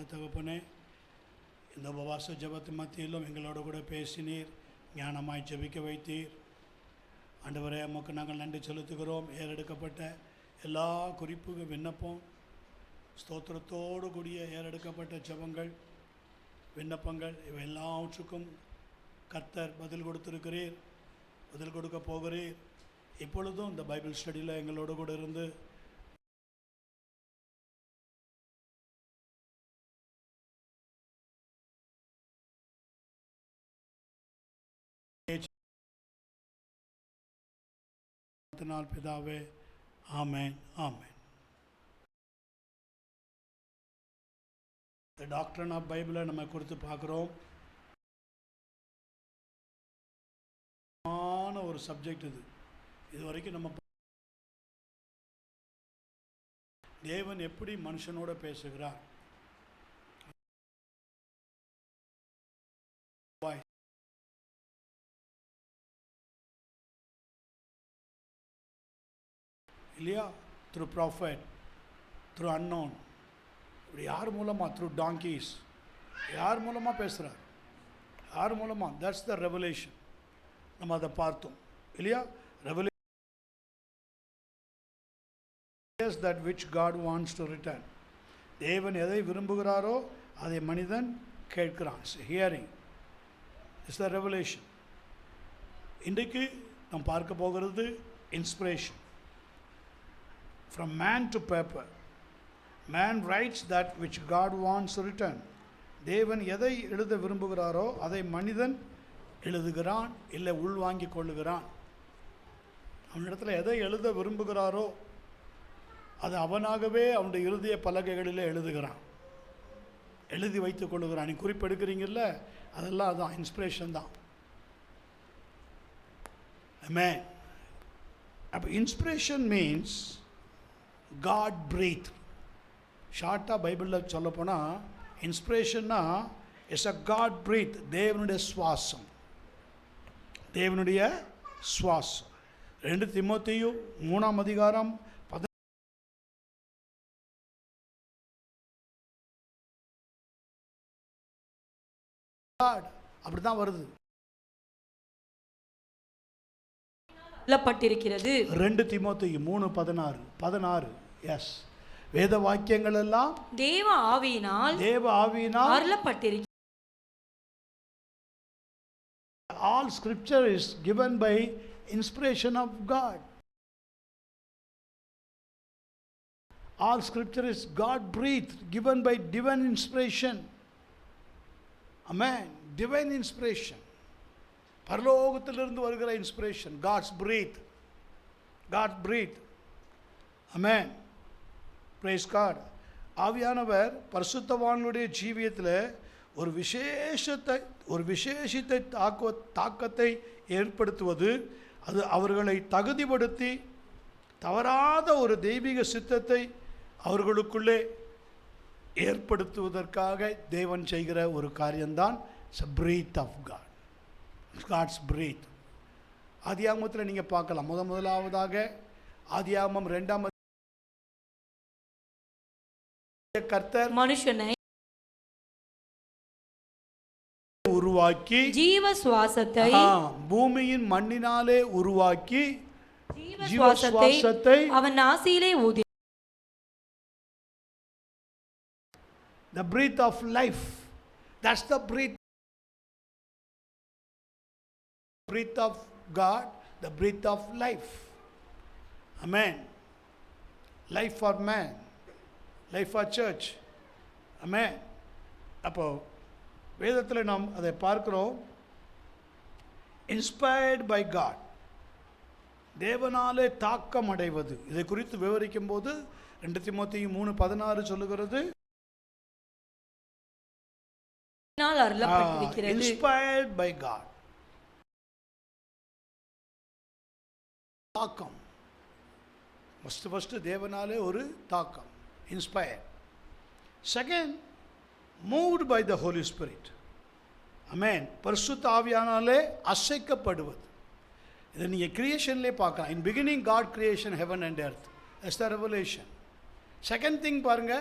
நல்ல தகப்பனே, இந்த உபவாச ஜெபத்து மத்தியிலும் எங்களோடு கூட பேசினீர், ஞானமாய் ஜெபிக்க வைத்தீர். ஆண்டவரே, உமக்கு நாங்கள் நன்றி செலுத்துகிறோம். ஏறெடுக்கப்பட்ட எல்லா குறிப்பு விண்ணப்பம் ஸ்தோத்திரத்தோடு கூடிய ஏறெடுக்கப்பட்ட ஜெபங்கள் விண்ணப்பங்கள் இவை எல்லாவற்றுக்கும் கர்த்தர் பதில் கொடுத்திருக்கிறீர், பதில் கொடுக்க போகிறீர். இப்பொழுதும் இந்த பைபிள் ஸ்டடியில் எங்களோடு கூட இருந்து பிதாவே, ஆமென், ஆமென். இந்த டாக்டரின் ஆஃப் பைபிளை நம்ம கொடுத்து பார்க்குறோம். ஒரு சப்ஜெக்ட் இது வரைக்கும் நம்ம தேவன் எப்படி மனுஷனோட பேசுகிறார், இல்லையா? த்ரூ ப்ராஃபட், த்ரூ அன்னோன், இப்படி யார் மூலமாக? Through donkeys. யார் மூலமாக பேசுகிறார்? யார் மூலமாக? That's the revelation. நம்ம அதை பார்த்தோம் இல்லையா? Revelation that which God wants to return. தேவன் எதை விரும்புகிறாரோ அதை மனிதன் கேட்கிறான். Hearing is the revelation. இன்றைக்கு நாம் பார்க்க போகிறது inspiration. From man to paper, man writes that which God wants to return. தேவன் எதை எழுத விரும்புகிறாரோ அதை மனிதன் எழுதுகிறான், இல்லை உள்வாங்கி கொள்ளுகிறான். அவனிடத்தில் எதை எழுத விரும்புகிறாரோ அது அவனாகவே அவனுடைய இருதய பலகைகளில் எழுதுகிறான், எழுதி வைத்துக் கொள்ளுகிறான். நீ குறிப்பெடுக்கிறீங்கல்ல, அதெல்லாம் அதான் இன்ஸ்பிரேஷன் தான். ஆமென். அப்போ இன்ஸ்பிரேஷன் மீன்ஸ் காட் பிரீத். ஷார்ட்டாக பைபிளில் சொல்லப்போனால் இன்ஸ்பிரேஷன்னா இஸ் அ காட் பிரீத், தேவனுடைய சுவாசம், தேவனுடைய சுவாசம். 2 தீமோத்தேயு 3ஆம் அதிகாரம் அப்படிதான் வருது. 2 தீமோத்தேயு 3:16. எஸ், வேத வாக்கியங்கள் எல்லாம் தேவ ஆவியினால் அருளப்பட்டிருக்கிறது. All scripture is given by inspiration of God. All scripture is God breathed, given by divine inspiration. Amen. Divine inspiration. பரலோகத்திலிருந்து வருகிற inspiration. God's breath. God breathed. Amen. Praise God. ஆவியானவர் பரிசுத்தவான்களுடைய ஜீவியத்தில் ஒரு விசேஷித்த தாக்கத்தை ஏற்படுத்துவது, அது அவர்களை தகுதிப்படுத்தி தவறாத ஒரு தெய்வீக சித்தத்தை அவர்களுக்குள்ளே ஏற்படுத்துவதற்காக தேவன் செய்கிற ஒரு காரியம்தான் breath of God. God's breath. ஆதியாகமத்தில் நீங்கள் பார்க்கலாம். முதலாவதாக ஆதியாகமம் 2ஆம் கர்த்தர் மனுஷனை உருவாக்கி ஜீவ சுவாசத்தை பூமியின் மண்ணினாலே உருவாக்கி ஜீவ சுவாசத்தை அவன் நாசியிலே ஊதி. The breath of life. That's the breath of God, the breath of life. Amen. Life for man, life for church. Amen. அப்போ வேதத்தில் நாம் அதை பார்க்கிறோம். இன்ஸ்பயர்ட் பை காட், தேவனாலே தாக்கம் அடைவது. இதை குறித்து விவரிக்கும் போது 2 தீமோத்தேயு 3:16 சொல்லுகிறது, இன்ஸ்பயர்ட் பை காட். தாக்கம் ஃபர்ஸ்ட் தேவனாலே ஒரு தாக்கம், inspire. Second, moved by the Holy Spirit. ஆமென். பரிசுத்த ஆவியானாலே அசைக்கப்படுவது. இதை நீங்கள் கிரியேஷன்லேயே பார்க்கலாம். In beginning God creation heaven and earth. That's the revelation. Second thing பாருங்க,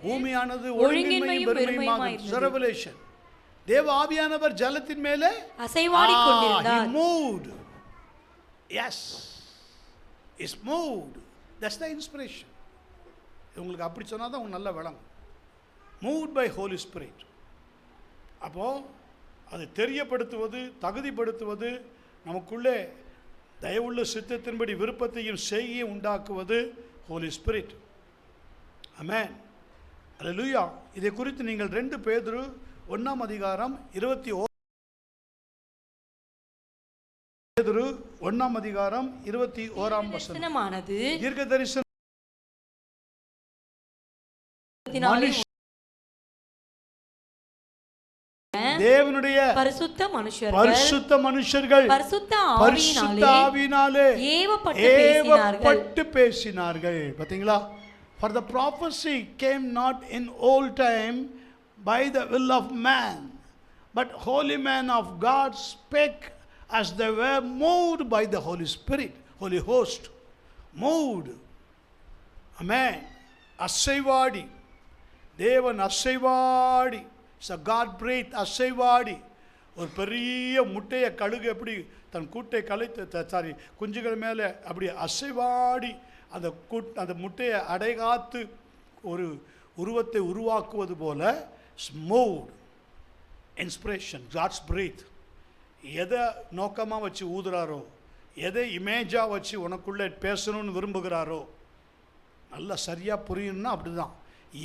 பூமியானது ஒழுங்கின்மையும் பெருமையுமாயிருந்தது. ரெவலேஷன். தேவ ஆவியானவர் ஜலத்தின் மேலே அசைவாடிக் கொண்டிருந்தார். He moved. Yes, is moved. That's the inspiration. உங்களுக்கு அப்படி சொன்னால் தான் உங்களுக்கு நல்லா விளங்கும். Moved by Holy Spirit. அப்போ அதை தெரியப்படுத்துவது, தகுதிப்படுத்துவது, நமக்குள்ளே தயவுள்ள சித்தத்தின்படி விருப்பத்தையும் செய்கையும் உண்டாக்குவது ஹோலி ஸ்பிரிட். ஆமென். அல்லேலூயா. இதை குறித்து நீங்கள் 2 பேதுரு 1 அதிகாரம் 21 பேதுரு 1 அதிகாரம் 21 வசனமானது தீர்க்கதரிசன தேவனுடைய பரிசுத்த மனுஷர்கள் பரிசுத்த ஆவியினாலே ஏவப்பட்டு பேசினார்கள். பாத்தீங்களா? For the prophecy came not in old time by the will of man, but holy men of God spake as they were moved by the Holy Spirit, Holy Host, moved. Amen. அசைவாடி, தேவன் அசைவாடி, God breathed, அசைவாடி. ஒரு பெரிய முட்டையை கழுகு எப்படி தன் கூட்டை கலைத்து குஞ்சுகள் மேலே அப்படி அசைவாடி அந்த முட்டையை அடைகாத்து ஒரு உருவத்தை உருவாக்குவது போல moved. Inspiration, God's breath. எதை நோக்கமாக வச்சு ஊதுறாரோ, எதை இமேஜாக வச்சு உனக்குள்ளே பேசணும்னு விரும்புகிறாரோ, நல்லா சரியாக புரியணும்னா அப்படி தான்.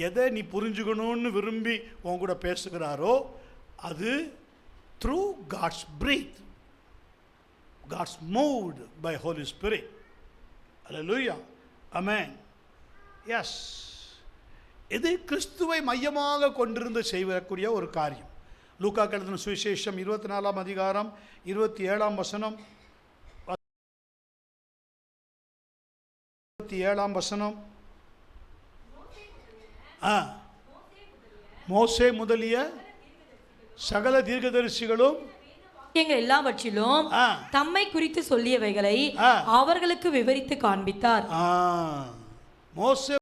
எதை நீ புரிஞ்சுக்கணும்னு விரும்பி உன் கூட பேசுகிறாரோ அது through God's breath, God's moved by holy spirit. Hallelujah. Amen. Yes, இது கிறிஸ்துவை மையமாக கொண்டிருந்து செய்யக்கூடிய ஒரு காரியம். லூக்கா எழுதின சுவிசேஷம் 24 அதிகாரம் 27 வசனம், 27 வசனம். மோசே முதலிய சகல தீர்க்கதரிசிகளும் எங்கள் எல்லாவற்றிலும் தம்மை குறித்து சொல்லியவைகளை அவர்களுக்கு விவரித்து காண்பித்தார். மோசே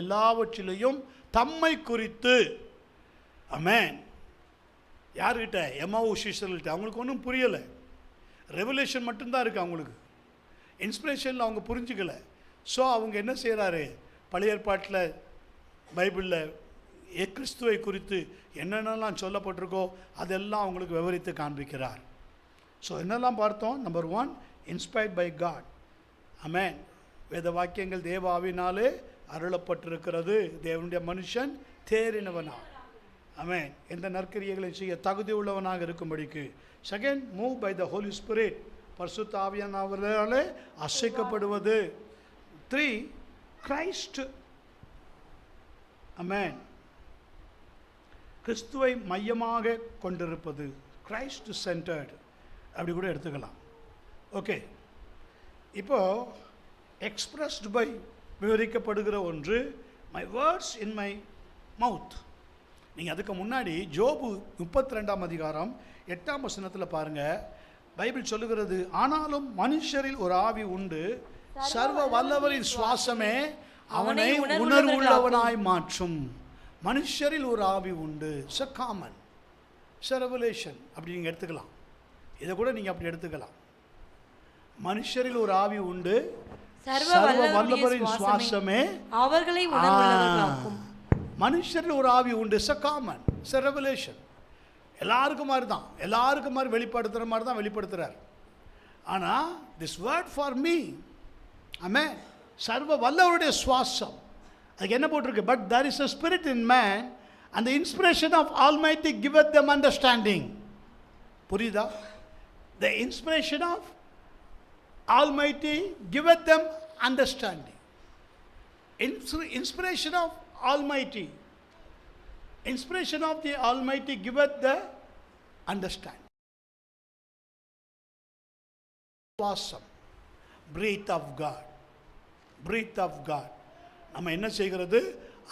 எல்லாவற்றிலையும் தம்மை குறித்து. ஆமென். யார்கிட்ட? எம்மாவு சீஷர்கள்ட்ட. அவங்களுக்கு ஒன்றும் புரியலை. ரெவலேஷன் மட்டும்தான் இருக்குது அவங்களுக்கு. இன்ஸ்பிரேஷனில் அவங்க புரிஞ்சுக்கலை. ஸோ அவங்க என்ன செய்கிறாரு? பழைய ஏற்பாட்டில் பைபிளில் கிறிஸ்துவை குறித்து என்னென்னலாம் சொல்லப்பட்டிருக்கோ அதெல்லாம் அவங்களுக்கு விவரித்து காண்பிக்கிறார். ஸோ என்னெல்லாம் பார்த்தோம்? Number 1, inspired by God. ஆமென். வேத வாக்கியங்கள் தேவ ஆவியினாலே அருளப்பட்டிருக்கிறது. தேவனுடைய மனுஷன் தேறினவனாக, ஆமென், எந்த நற்கிரியைகளை செய்ய தகுதி உள்ளவனாக இருக்கும்படிக்கு. Second, move by the Holy Spirit. பரிசுத்த ஆவியானவராலே அசைக்கப்படுவது. 3, கிரைஸ்ட். ஆமென். கிறிஸ்துவை மையமாக கொண்டிருப்பது, கிரைஸ்ட் சென்டர்டு அப்படி கூட எடுத்துக்கலாம். ஓகே. இப்போ எக்ஸ்பிரஸ்ட் பை விவரிக்கப்படுகிற ஒன்று, my words in my mouth. நீங்கள் அதுக்கு முன்னாடி ஜோபு 32 அதிகாரம் 8 வசனத்தில் பாருங்கள். பைபிள் சொல்லுகிறது, ஆனாலும் மனுஷரில் ஒரு ஆவி உண்டு, சர்வ வல்லவரின் சுவாசமே அவனை உணர்வுள்ளவனாய் மாற்றும். மனுஷரில் ஒரு ஆவி உண்டு. It's a common, it's a revelation. அப்படி நீங்கள் எடுத்துக்கலாம். இதை கூட நீங்கள் அப்படி எடுத்துக்கலாம். மனுஷரில் ஒரு ஆவி உண்டு, சர்வ வல்லவரின் சுவாசமே அவர்களை உணர்வுள்ளவர்களாக்கும். மனுஷரில் ஒரு ஆவி உண்டு. It's a common, it's a revelation. எல்லாருக்கும் மாதிரி தான், எல்லாருக்கும் மாதிரி வெளிப்படுத்துகிற மாதிரி தான் வெளிப்படுத்துகிறார். ஆனால் திஸ் வேர்ட் ஃபார் மீ, ஆமென், சர்வ வல்லவருடைய சுவாசம். அதுக்கு என்ன போட்டிருக்கு? But there is a spirit in man and the inspiration of Almighty giveth them understanding. புரியுதா? The inspiration of Almighty giveth them understanding. Inspiration of Almighty, inspiration of the Almighty giveth the understanding. சுவாசம், breath of God, breath of God. நம்ம என்ன செய்கிறது?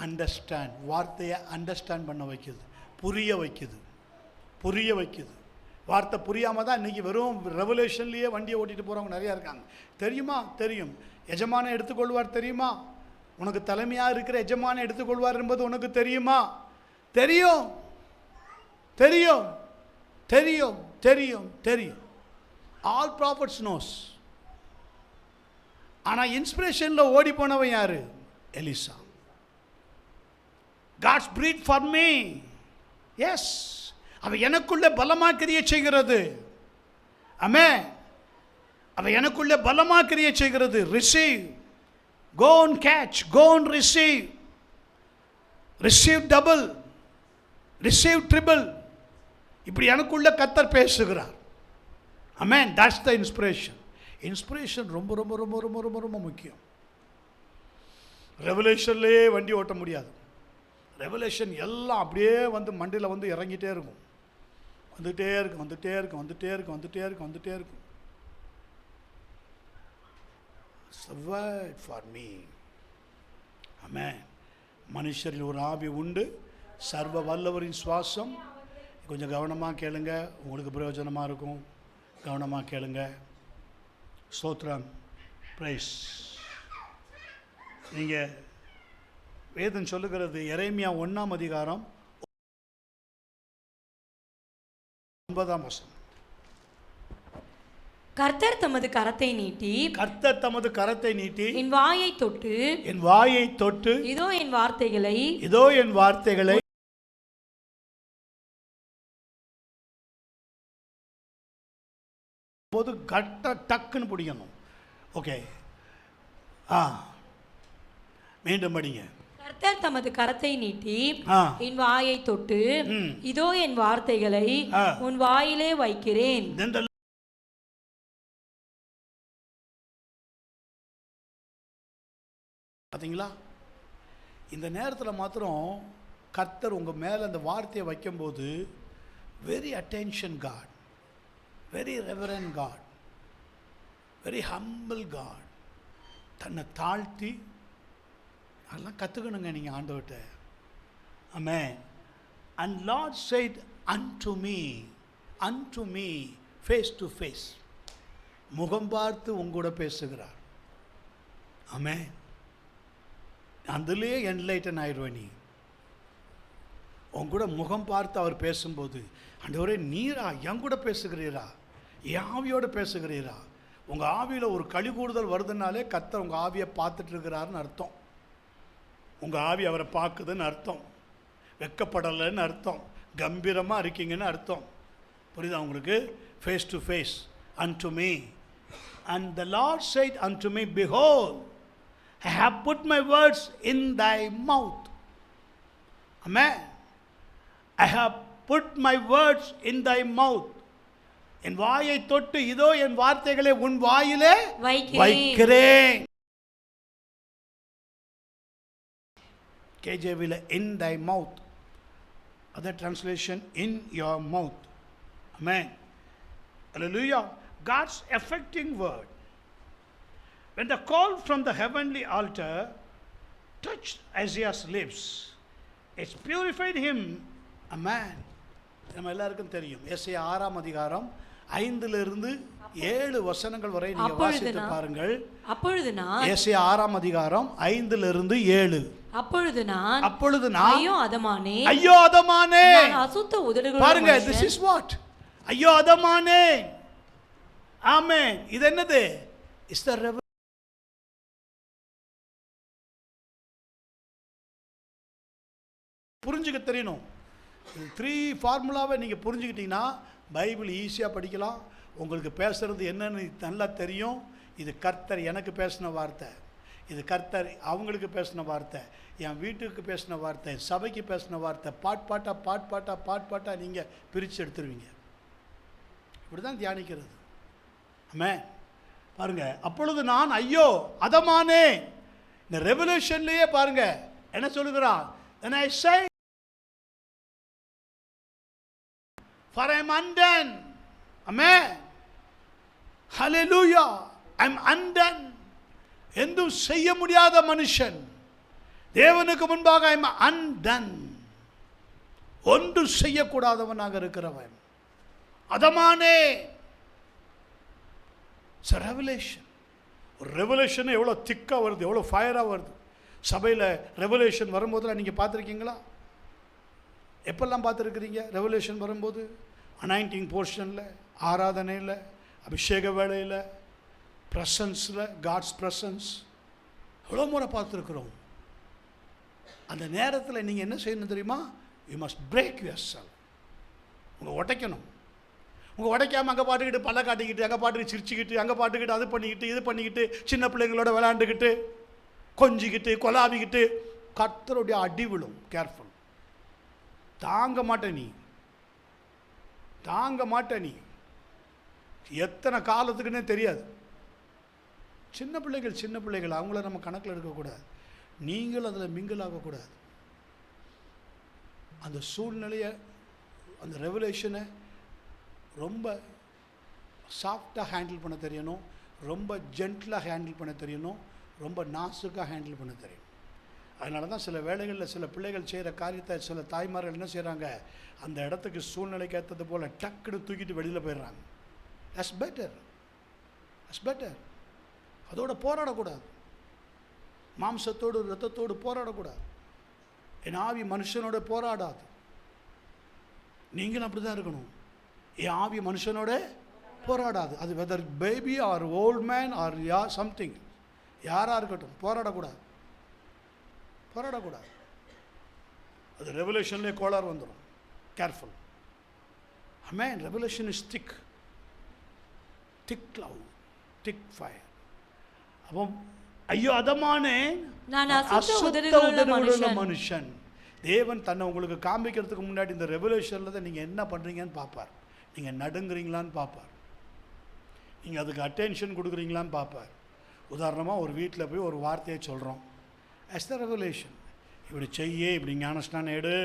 Understand. வார்த்தையை understand பண்ண வைக்குது, புரிய வைக்குது, புரிய வைக்குது. வார்த்தை புரியாமல் தான் இன்றைக்கி வெறும் ரெவலேஷன்லேயே வண்டியை ஓட்டிகிட்டு போகிறவங்க நிறையா இருக்காங்க. தெரியுமா? தெரியும். எஜமானை எடுத்துக்கொள்வார் தெரியுமா? உனக்கு தலைமையாக இருக்கிற எஜமானை எடுத்துக்கொள்வார் என்பது உனக்கு தெரியுமா? தெரியும், தெரியும், தெரியும், தெரியும், தெரியும். All prophets knows. ஆனால் இன்ஸ்பிரேஷனில் ஓடி போனவன் யார்? Elisha. God's breathed for me. Yes. அவ எனக்குள்ளே பலமாக கிரியை செய்கிறது. ஆமென். அவ எனக்குள்ளே பலமாக கிரியை செய்கிறது. Receive. Go and catch. Go and receive. Receive double. Receive triple. இப்படி எனக்குள்ள கர்த்தர் பேசுகிறார். ஆமென். That's the inspiration. இன்ஸ்பிரேஷன் ரொம்ப ரொம்ப ரொம்ப ரொம்ப ரொம்ப ரொம்ப முக்கியம். ரெவலேஷன்லேயே வண்டி ஓட்ட முடியாது. ரெவலேஷன் எல்லாம் அப்படியே வந்து மண்டியில் வந்து இறங்கிட்டே இருக்கும். வந்துகிட்டே இருக்கும், வந்துகிட்டே இருக்கும், வந்துகிட்டே இருக்கும், வந்துகிட்டே இருக்கும், வந்துகிட்டே இருக்கும். For me. ஆமென். மனுஷரில் ஒரு ஆவி உண்டு, சர்வ வல்லவரின் சுவாசம். கொஞ்சம் கவனமாக கேளுங்க, உங்களுக்கு பிரயோஜனமாக இருக்கும். கவனமாக கேளுங்க. ஸ்தோத்திரம். பிரைஸ். நீங்கள் வேதம் சொல்லுகிறது எரேமியா 1ஆம் அதிகாரம் 9ஆம் வசனம். கர்த்தர் தமது கரத்தை நீட்டி, கர்த்தர் தமது கரத்தை நீட்டி என் வாயை தொட்டு, என் வாயை தொட்டு, இதோ என் வார்த்தைகளை, இதோ என் வார்த்தைகளை போது கட்ட டக்குன்னு பிடிக்கணும். ஓகே. மீண்டும் படிங்க. கர்த்தர் தமது கரத்தை நீட்டி என் வாயை தொட்டு, இதோ என் வார்த்தைகளை உன் வாயிலே வைக்கிறேன். பார்த்தீங்களா? இந்த நேரத்தில் மாத்திரம் கர்த்தர் உங்கள் மேலே அந்த வார்த்தையை வைக்கும்போது very attention God, very reverent God, very humble God. தன்னை தாழ்த்தி அதெல்லாம் கற்றுக்கணுங்க நீங்கள் ஆண்டவர்கிட்ட. ஆமென். And Lord said unto me face to face. முகம் பார்த்து உங்களோட பேசுகிறார். ஆமென். அதுலேயே என்லைட்டன் ஆயிடுவேன். நீ உங்கூட முகம் பார்த்து அவர் பேசும்போது, ஆண்டவரே நீரா என் கூட பேசுகிறீரா, என் ஆவியோடு பேசுகிறீரா. உங்கள் ஆவியில் ஒரு களி கூடுதல் வருதுனாலே கர்த்தர் உங்கள் ஆவியை பார்த்துட்டு இருக்கிறாருன்னு அர்த்தம். உங்கள் ஆவி அவரை பார்க்குதுன்னு அர்த்தம். வெக்கப்படலைன்னு அர்த்தம். கம்பீரமாக இருக்கீங்கன்னு அர்த்தம். புரியுதா உங்களுக்கு? Face to face. unto me. And the Lord said unto me, behold, I have put my words in thy mouth. Amen. I have put my words in thy mouth. என் வாயை தொட்டு இதோ என் வார்த்தைகளை உன் வாயிலே வைக்கிறேன். KJV in thy mouth. Other translation, in your mouth. Amen. Hallelujah. God's affecting word. When the call from the heavenly altar touched Isaiah's lips, it's purified him. Amen. நம்ம எல்லாருக்கும் தெரியும். ஏசாயா 6ஆம் அதிகாரம் 5 7 வசனங்கள் வரை நீங்க வாசித்து பாருங்கள். அப்பொழுது நான் ஏசாயா 6ஆம் அதிகாரம் 5 7. அப்பொழுது நான் ஐயோ அதமானே, ஐயோ அதமானே, நான் அசுத்த உதடுகளுள்ள பாருங்க. this is what? ஐயோ அதமானே. ஆமென். இது என்னது? இஸ் த புரிஞ்சுக்க தெரியணும். 3 ஃபார்முலாவை நீங்கள் புரிஞ்சுக்கிட்டீங்கன்னா பைபிள் ஈஸியாக படிக்கலாம். உங்களுக்கு பேசுகிறது என்னன்னு நல்லா தெரியும். இது கர்த்தர் எனக்கு பேசின வார்த்தை, இது கர்த்தர் அவங்களுக்கு பேசின வார்த்தை, என் வீட்டுக்கு பேசின வார்த்தை, சபைக்கு பேசின வார்த்தை. பாட்டாக நீங்கள் பிரித்து எடுத்துருவீங்க. இப்படி தான் தியானிக்கிறது. ஆமென். பாருங்கள். அப்பொழுது நான் ஐயோ அதமானே. இந்த ரெவல்யூஷன்லேயே பாருங்கள் என்ன சொல்லுகிறான். Then I say, for I am undone. Amen. Hallelujah. I am undone. எதுவும் செய்ய முடியாத மனுஷன். தேவனுக்கு முன்பாக I am undone. ஒன்று செய்யக்கூடாதவனாக இருக்கிறவன். அதமானே. It's a revelation. ஒரு ரெவலேஷன் எவ்வளோ திக்காக வருது, எவ்வளோ ஃபயராக வருது. சபையில் ரெவலேஷன் வரும்போது நீங்கள் பார்த்துருக்கீங்களா? எப்பெல்லாம் பார்த்துருக்குறீங்க ரெவலேஷன் வரும்போது? அனாயிண்டிங் போர்ஷனில், ஆராதனையில், அபிஷேக வேளையில், ப்ரெசன்ஸில், காட்ஸ் ப்ரெசன்ஸ் எவ்வளோ முறை பார்த்துருக்குறோம். அந்த நேரத்தில் நீங்கள் என்ன செய்யணும் தெரியுமா? You must break your self. உங்கள் உடைக்கணும். உங்கள் உடைக்காமல் அங்கே பாட்டுக்கிட்டு பல்ல காட்டிக்கிட்டு, அங்கே பாட்டுக்கு சிரிச்சுக்கிட்டு, அங்கே பாட்டுக்கிட்டு அது பண்ணிக்கிட்டு இது பண்ணிக்கிட்டு, சின்ன பிள்ளைங்களோட விளையாண்டுக்கிட்டு கொஞ்சிக்கிட்டு கொலாவிக்கிட்டு கர்த்தருடைய அடி விழும். கேர்ஃபுல். தாங்க மாட்டேன் நீ, தாங்க மாட்டேன் நீ. எத்தனை காலத்துக்குன்னே தெரியாது. சின்ன பிள்ளைகள் அவங்கள நம்ம கணக்கில் எடுக்கக்கூடாது. நீங்கள் அதில் மிங்கிள் ஆகக்கூடாது. அந்த சூழ்நிலையை, அந்த ரெவலேஷனை ரொம்ப சாஃப்டாக ஹேண்டில் பண்ண தெரியணும், ரொம்ப ஜென்டிலாக ஹேண்டில் பண்ண தெரியணும், ரொம்ப நாசுக்காக ஹேண்டில் பண்ண தெரியும். அதனால தான் சில வேளைகளில் சில பிள்ளைகள் செய்கிற காரியத்தை சில தாய்மார்கள் என்ன செய்கிறாங்க, அந்த இடத்துக்கு சூழ்நிலைக்கு ஏற்றது போல் டக்குன்னு தூக்கிட்டு வெளியில் போயிடுறாங்க. That's better, that's better. அதோட போராடக்கூடாது. மாம்சத்தோடு ரத்தத்தோடு போராடக்கூடாது. என் ஆவி மனுஷனோட போராடாது. நீங்களும் அப்படி தான் இருக்கணும். என் ஆவி மனுஷனோட போராடாது. அது whether baby or old man or something, யாராக இருக்கட்டும், போராடக்கூடாது. அது ரெவலேஷன்லேயே கோளாறு வந்துடும். Careful. Amen. Revelation is thick cloud, thick fire. அப்போ ஐயோ அதமானே, நான் அசுத்த உதடுகளுள்ள மனுஷன். தேவன் தன்னை உங்களுக்கு காமிக்கிறதுக்கு முன்னாடி இந்த ரெவலேஷனில் தான் நீங்கள் என்ன பண்ணுறீங்கன்னு பார்ப்பார். நீங்கள் நடுங்குறீங்களான்னு பார்ப்பார். நீங்கள் அதுக்கு அட்டென்ஷன் கொடுக்குறீங்களான்னு பார்ப்பார். உதாரணமாக ஒரு வீட்டில் போய் ஒரு வார்த்தையை சொல்கிறோம். as the revelation. இப்படி செய்ய, இப்படி ஞானஸ்நானம் எடு,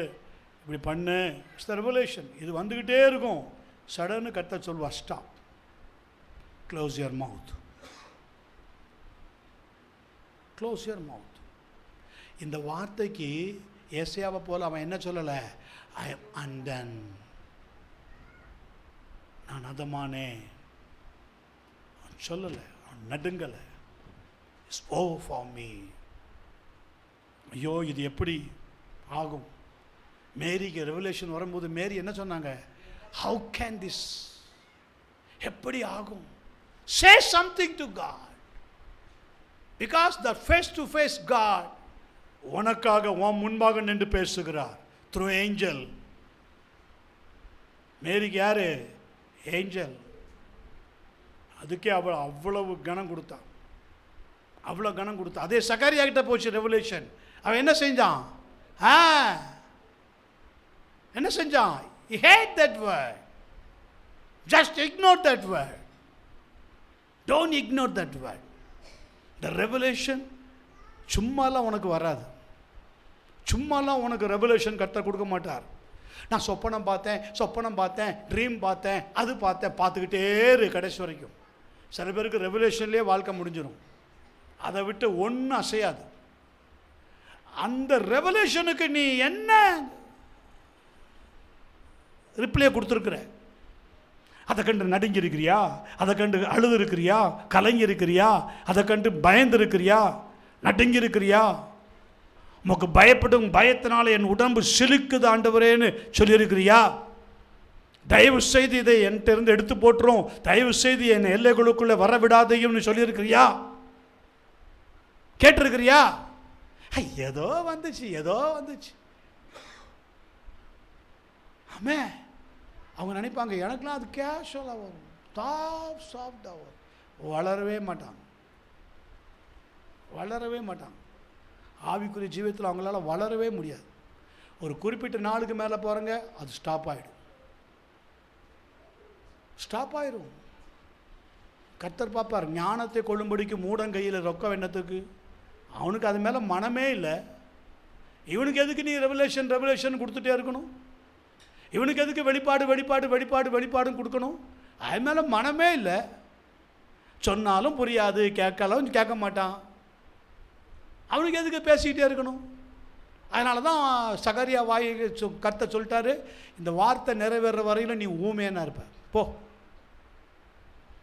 இப்படி பண்ணு. as the revelation. இது வந்துக்கிட்டே இருக்கும். சடன்னு கர்த்தர் சொல்வார், stop, close your mouth, close your mouth. இந்த வார்த்தைக்கு ஏசாயாவை போல் அவன் என்ன சொல்லலை? ஐ எம் அண்டன், நான் அதமானே சொல்லலை, அவன் நடுங்கலை. It's over for me. ஐயோ இது எப்படி ஆகும்? மேரிக்கு ரெவலேஷன் வரும்போது மேரி என்ன சொன்னாங்க? ஹவு கேன் திஸ், எப்படி ஆகும்? Say something to God, because the face to face God உனக்காக உன் முன்பாக நின்று பேசுகிறார் த்ரூ ஏஞ்சல். மேரிக்கு யாரு? ஏஞ்சல். அதுக்கே அவள் அவ்வளவு கனம் கொடுத்தான், அவ்வளோ கனம் கொடுத்தான். அதே சகரியா கிட்ட போச்சு ரெவலேஷன். அவன் என்ன செஞ்சான்? என்ன செஞ்சான்? He hate that word. Just ignore that word. Don't ignore that word. The revelation சும்மாலாம் உனக்கு வராது. சும்மாலாம் உனக்கு ரெவலேஷன் கர்த்தர் கொடுக்க மாட்டார். நான் சொப்பனம் பார்த்தேன், ட்ரீம் பார்த்தேன், அது பார்த்தேன், பார்த்துக்கிட்டே இரு கடைசி வரைக்கும். சில பேருக்கு ரெவலேஷன்லேயே வாழ்க்கை முடிஞ்சிடும். அதை விட்டு ஒன்றும் அசையாது. அந்த ரெவலேஷனுக்கு நீ என்ன ரிப்ளை கொடுத்துருக்குற? அதை கண்டு நடுங்கி இருக்கிறியா? அதை கண்டு அழுது இருக்கிறியா? கலங்கி இருக்கிறியா? அதை கண்டு பயந்து இருக்கிறியா? நடுங்கி இருக்கிறியா? உமக்கு பயப்படும் பயத்தினால என் உடம்பு சிலுக்குது ஆண்டவரேன்னு சொல்லியிருக்கிறியா? தயவு செய்து இதை என்கிட்ட இருந்து எடுத்து போட்டுரும், தயவு செய்து என் எல்லைகளுக்குள்ளே வர விடாதையும்னு சொல்லியிருக்கிறியா? கேட்டிருக்கிறியா? ஏதோ வந்துச்சு. ஆமே, அவங்க நினைப்பாங்க எனக்குலாம் அது கேஷுவலாக வரும், சாஃப்டாக வரும். வளரவே மாட்டாங்க. ஆவிக்குரிய ஜீவியத்தில் அவங்களால வளரவே முடியாது. ஒரு குறிப்பிட்ட நாளுக்கு மேலே போகிறங்க, அது ஸ்டாப் ஆகிடும். கர்த்தர் பார்ப்பார். ஞானத்தை கொள்ளும்படிக்கு மூடன் கையில் ரொக்க வெண்ணத்துக்கு, அவனுக்கு அது மேலே மனமே இல்லை. இவனுக்கு எதுக்கு நீ ரெவலேஷன் கொடுத்துட்டே இருக்கணும்? இவனுக்கு எதுக்கு வெளிப்பாடுன்னு கொடுக்கணும்? அது மேலே மனமே இல்லை. சொன்னாலும் புரியாது, கேட்க மாட்டான். அவனுக்கு எதுக்கு பேசிக்கிட்டே இருக்கணும்? அதனால தான் சகரியா கர்த்தர் சொல்லிட்டாரு, இந்த வார்த்தை நிறைவேற வரையில் நீ ஊமையான இருப்ப. போ.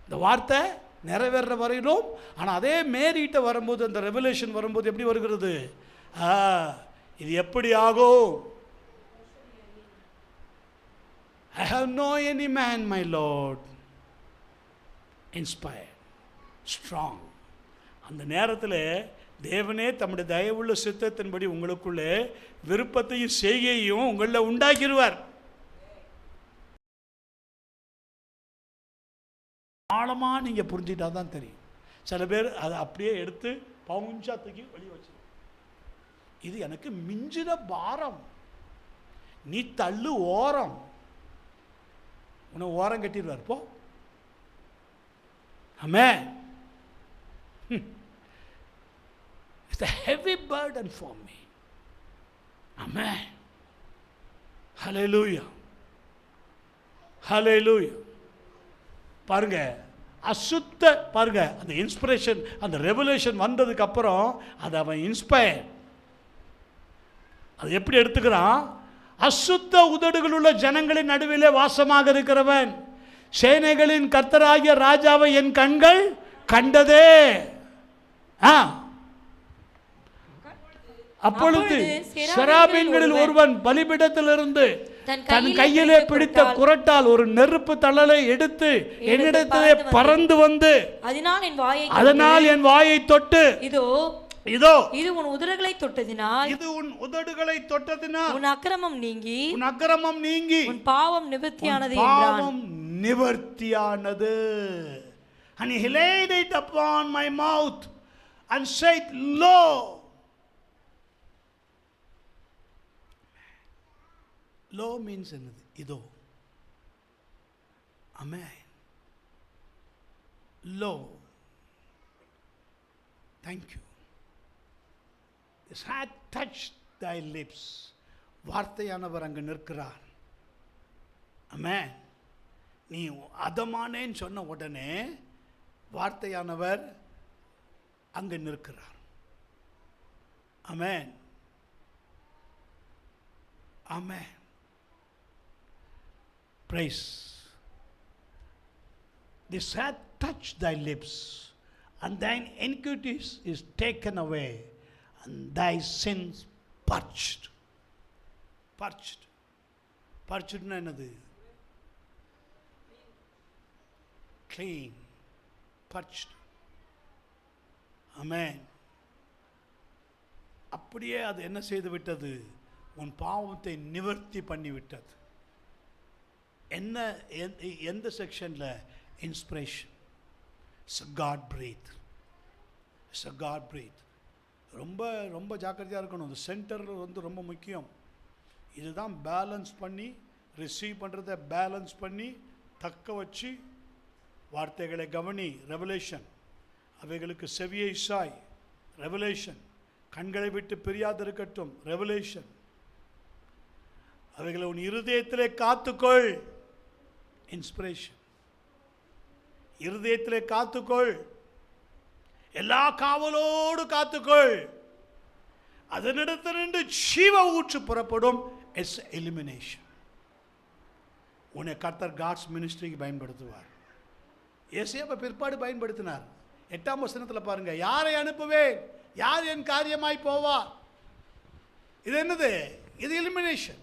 இந்த வார்த்தை நிறைவேற வரையிலும். ஆனால் அதே மேரிட்ட வரும்போது, அந்த ரெவலேஷன் வரும்போது எப்படி வருகிறது? இது எப்படி ஆகும்? I have no any man, my Lord, inspired, strong. அந்த நேரத்தில் தேவனே தம்முடைய தயவுள்ள சித்தத்தின்படி உங்களுக்குள்ளே விருப்பத்தையும் செய்கையையும் உங்களில் உண்டாக்கிடுவார். ஆழமாக நீங்கள் புரிஞ்சிட்டா தான் தெரியும். சில பேர் அதை அப்படியே எடுத்து பவுஞ்சா தூக்கி வெளியே வச்சிருவோம். இது எனக்கு மிஞ்சின பாரம், நீ தள்ளு ஓரம். உன்னை ஓரம் கட்டிடுவார் போ. ஆமென். It's a heavy burden for me. Amen. Hallelujah. Hallelujah. பாருங்க, அசுத்த பாருங்க, அந்த இன்ஸ்பிரேஷன், அந்த ரெவலேஷன் வந்ததுக்கு அப்புறம் அது அவன் இன்ஸ்பயர். அது எப்படி எடுத்துக்கிறான்? அசுத்த உதடுகள் உள்ள ஜனங்களின் நடுவிலே வாசமாக இருக்கிறவன், சேனைகளின் கர்த்தராகிய ராஜாவை என் கண்கள் கண்டதே. அப்பொழுது செராபீன்களில் ஒருவன் பலிபீடத்திலிருந்து தன் கையிலே பிடித்த குறட்டால் ஒரு நெருப்பு தழலை எடுத்து என்னிடத்திலே பறந்து வந்து அதனால் என் வாயை தொட்டு, இதோ இது உன் உதடுகளை தொட்டதினால், இது உன் உதடுகளை தொட்டதினால் உன் அக்கிரமம் நீங்கி உன் பாவம் நிவர்த்தியானது என்றான். பாவம் நிவர்த்தியானது. And he laid it upon my mouth and said, Lo. Lo means என்னது? இதோ. Amen. Lo. Thank you. This had touched thy lips. வார்த்தையானவர் அங்கு நிற்கிறார். Amen. நீ அதமானேன்னு சொன்ன உடனே வார்த்தையானவர் அங்கு நிற்கிறார். Amen. Amen. Praise. This hath touched thy lips, and thine iniquities is taken away, and thy sins purged. Purged. Purged na enadu? Clean. Purged. Amen. அப்படியே அது என்ன செய்து விட்டது? உன் பாவத்தை நிவர்த்தி பண்ணி விட்டது. என்ன, எந்த செக்ஷனில்? Inspiration. It's God breath. It's a God breath. ரொம்ப ரொம்ப ஜாக்கிரதையாக இருக்கணும். இந்த சென்டர் வந்து ரொம்ப முக்கியம். இதுதான் பேலன்ஸ் பண்ணி, ரிசீவ் பண்ணுறதை பேலன்ஸ் பண்ணி தக்க வச்சு, வார்த்தைகளை கவனி, ரெவலேஷன். அவைகளுக்கு செவியை சாய், ரெவலேஷன். கண்களை விட்டு பிரியாதிருக்கட்டும், ரெவலேஷன். அவைகளை உன் இருதயத்திலே காத்துக்கொள், இன்ஸ்பிரேஷன். இருதயத்திலே காத்துக்கொள், எல்லா காவலோடு காத்துக்கொள். அதனிடத்திலிருந்து ஜீவ ஊற்று புறப்படும். It's elimination. உன்னை கர்த்தர் காட்ஸ் மினிஸ்ட்ரிக்கு பயன்படுத்துவார். ஏசாயா பிற்பாடு பயன்படுத்தினார். 8ஆம் வசனத்தில் பாருங்க, யாரை அனுப்புவேன், யார் என் காரியமாய் போவார்? இது என்னது? இது எலிமினேஷன்.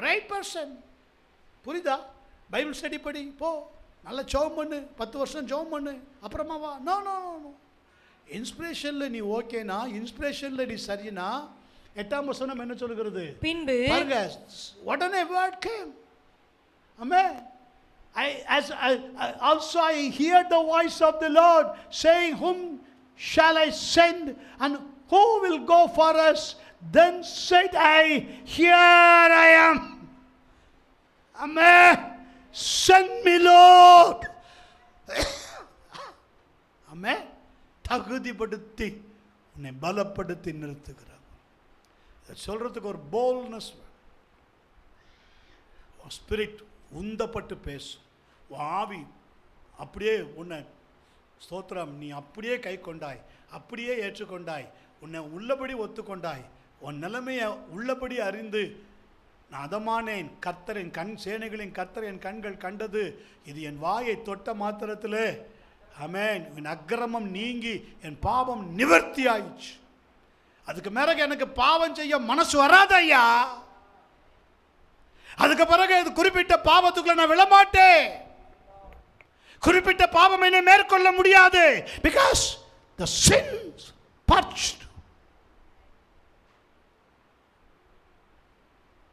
Right person. புரியுதா? பைபிள் ஸ்டடி படி, போ, நல்லா ஜெபம் பண்ணு, 10 வருஷம் ஜெபம் பண்ணு, அப்புறமா வா. No no no. இன்ஸ்பிரேஷனில் நீ ஓகேனா, இன்ஸ்பிரேஷனில் நீ சரினா, 8ஆம் வசனம் என்ன சொல்லுகிறது? பின்பு பாருங்க, உடனே word game. Amen. Also I hear the voice of the Lord saying, whom shall I send, and who will go for us? Then said I, here I am. Amen. Send me, Lord. Amen. தகுதிப்படுத்தி உன்னை பலப்படுத்தி நிறுத்துகிறார். சொல்றதுக்கு ஒரு boldness, spirit உந்தப்பட்டு பேசும். ஆவி அப்படியே உன்னை ஸ்தோத்திரம், நீ அப்படியே கை கொண்டாய், அப்படியே ஏற்றுக்கொண்டாய், உன்னை உள்ளபடி ஒத்துக்கொண்டாய், உன் நிலைமையை உள்ளபடி அறிந்து நான் அதமானேன், கர்த்தரின் கண் சேனைகளின் கர்த்தர் என் கண்கள் கண்டது, இது என் வாயை தொட்ட மாத்திரத்திலே ஆமென், என் அக்கிரமம் நீங்கி என் பாவம் நிவர்த்தி ஆயிடுச்சு. அதுக்கு பிறகு எனக்கு பாவம் செய்ய மனசு வராத ஐயா. அதுக்கு பிறகு இது குறிப்பிட்ட பாவத்துக்குள்ள நான் விழமாட்டேன். குறிப்பிட்ட பாவம் என்னை மேற்கொள்ள முடியாது. Because the sins purged.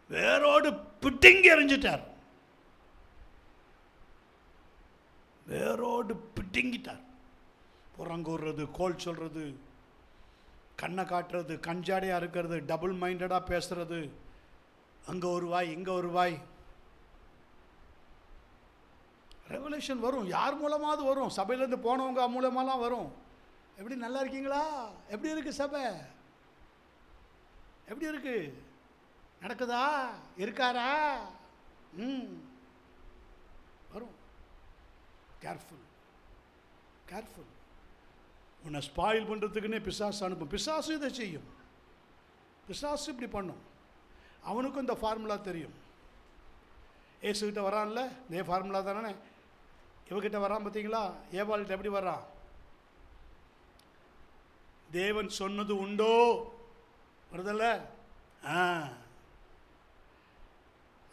வேரோடு பிடுங்கி எறிஞ்சிட்டார். வேரோடு பிடுங்கிட்டார். புறங்கூறுறது, கோல் சொல்றது, கண்ணை காட்டுறது, கஞ்சாடையாக இருக்கிறது, டபுள் மைண்டடாக பேசுறது, அங்கே ஒரு வாய் இங்கே ஒரு வாய். ரெவலேஷன் வரும், யார் மூலமாவது வரும், சபையிலேருந்து போனவங்க மூலமாலாம் வரும். எப்படி நல்லா இருக்கீங்களா, எப்படி இருக்கு சபை, எப்படி இருக்கு, நடக்குதா, இருக்காரா, வரும். Careful careful. உன்னை ஸ்பாயில் பண்ணுறதுக்குன்னே பிசாசு அனுப்பும். பிசாசு இதை செய்யும். பிசாசு இப்படி பண்ணும். அவனுக்கும் இந்த ஃபார்முலா தெரியும். ஏசுகிட்ட வரான்ல, இதே ஃபார்முலா தானே இவகிட்ட வரான். பார்த்தீங்களா, ஏவாள்கிட்ட எப்படி வர்றான்? தேவன் சொன்னது உண்டோ வருதல்ல,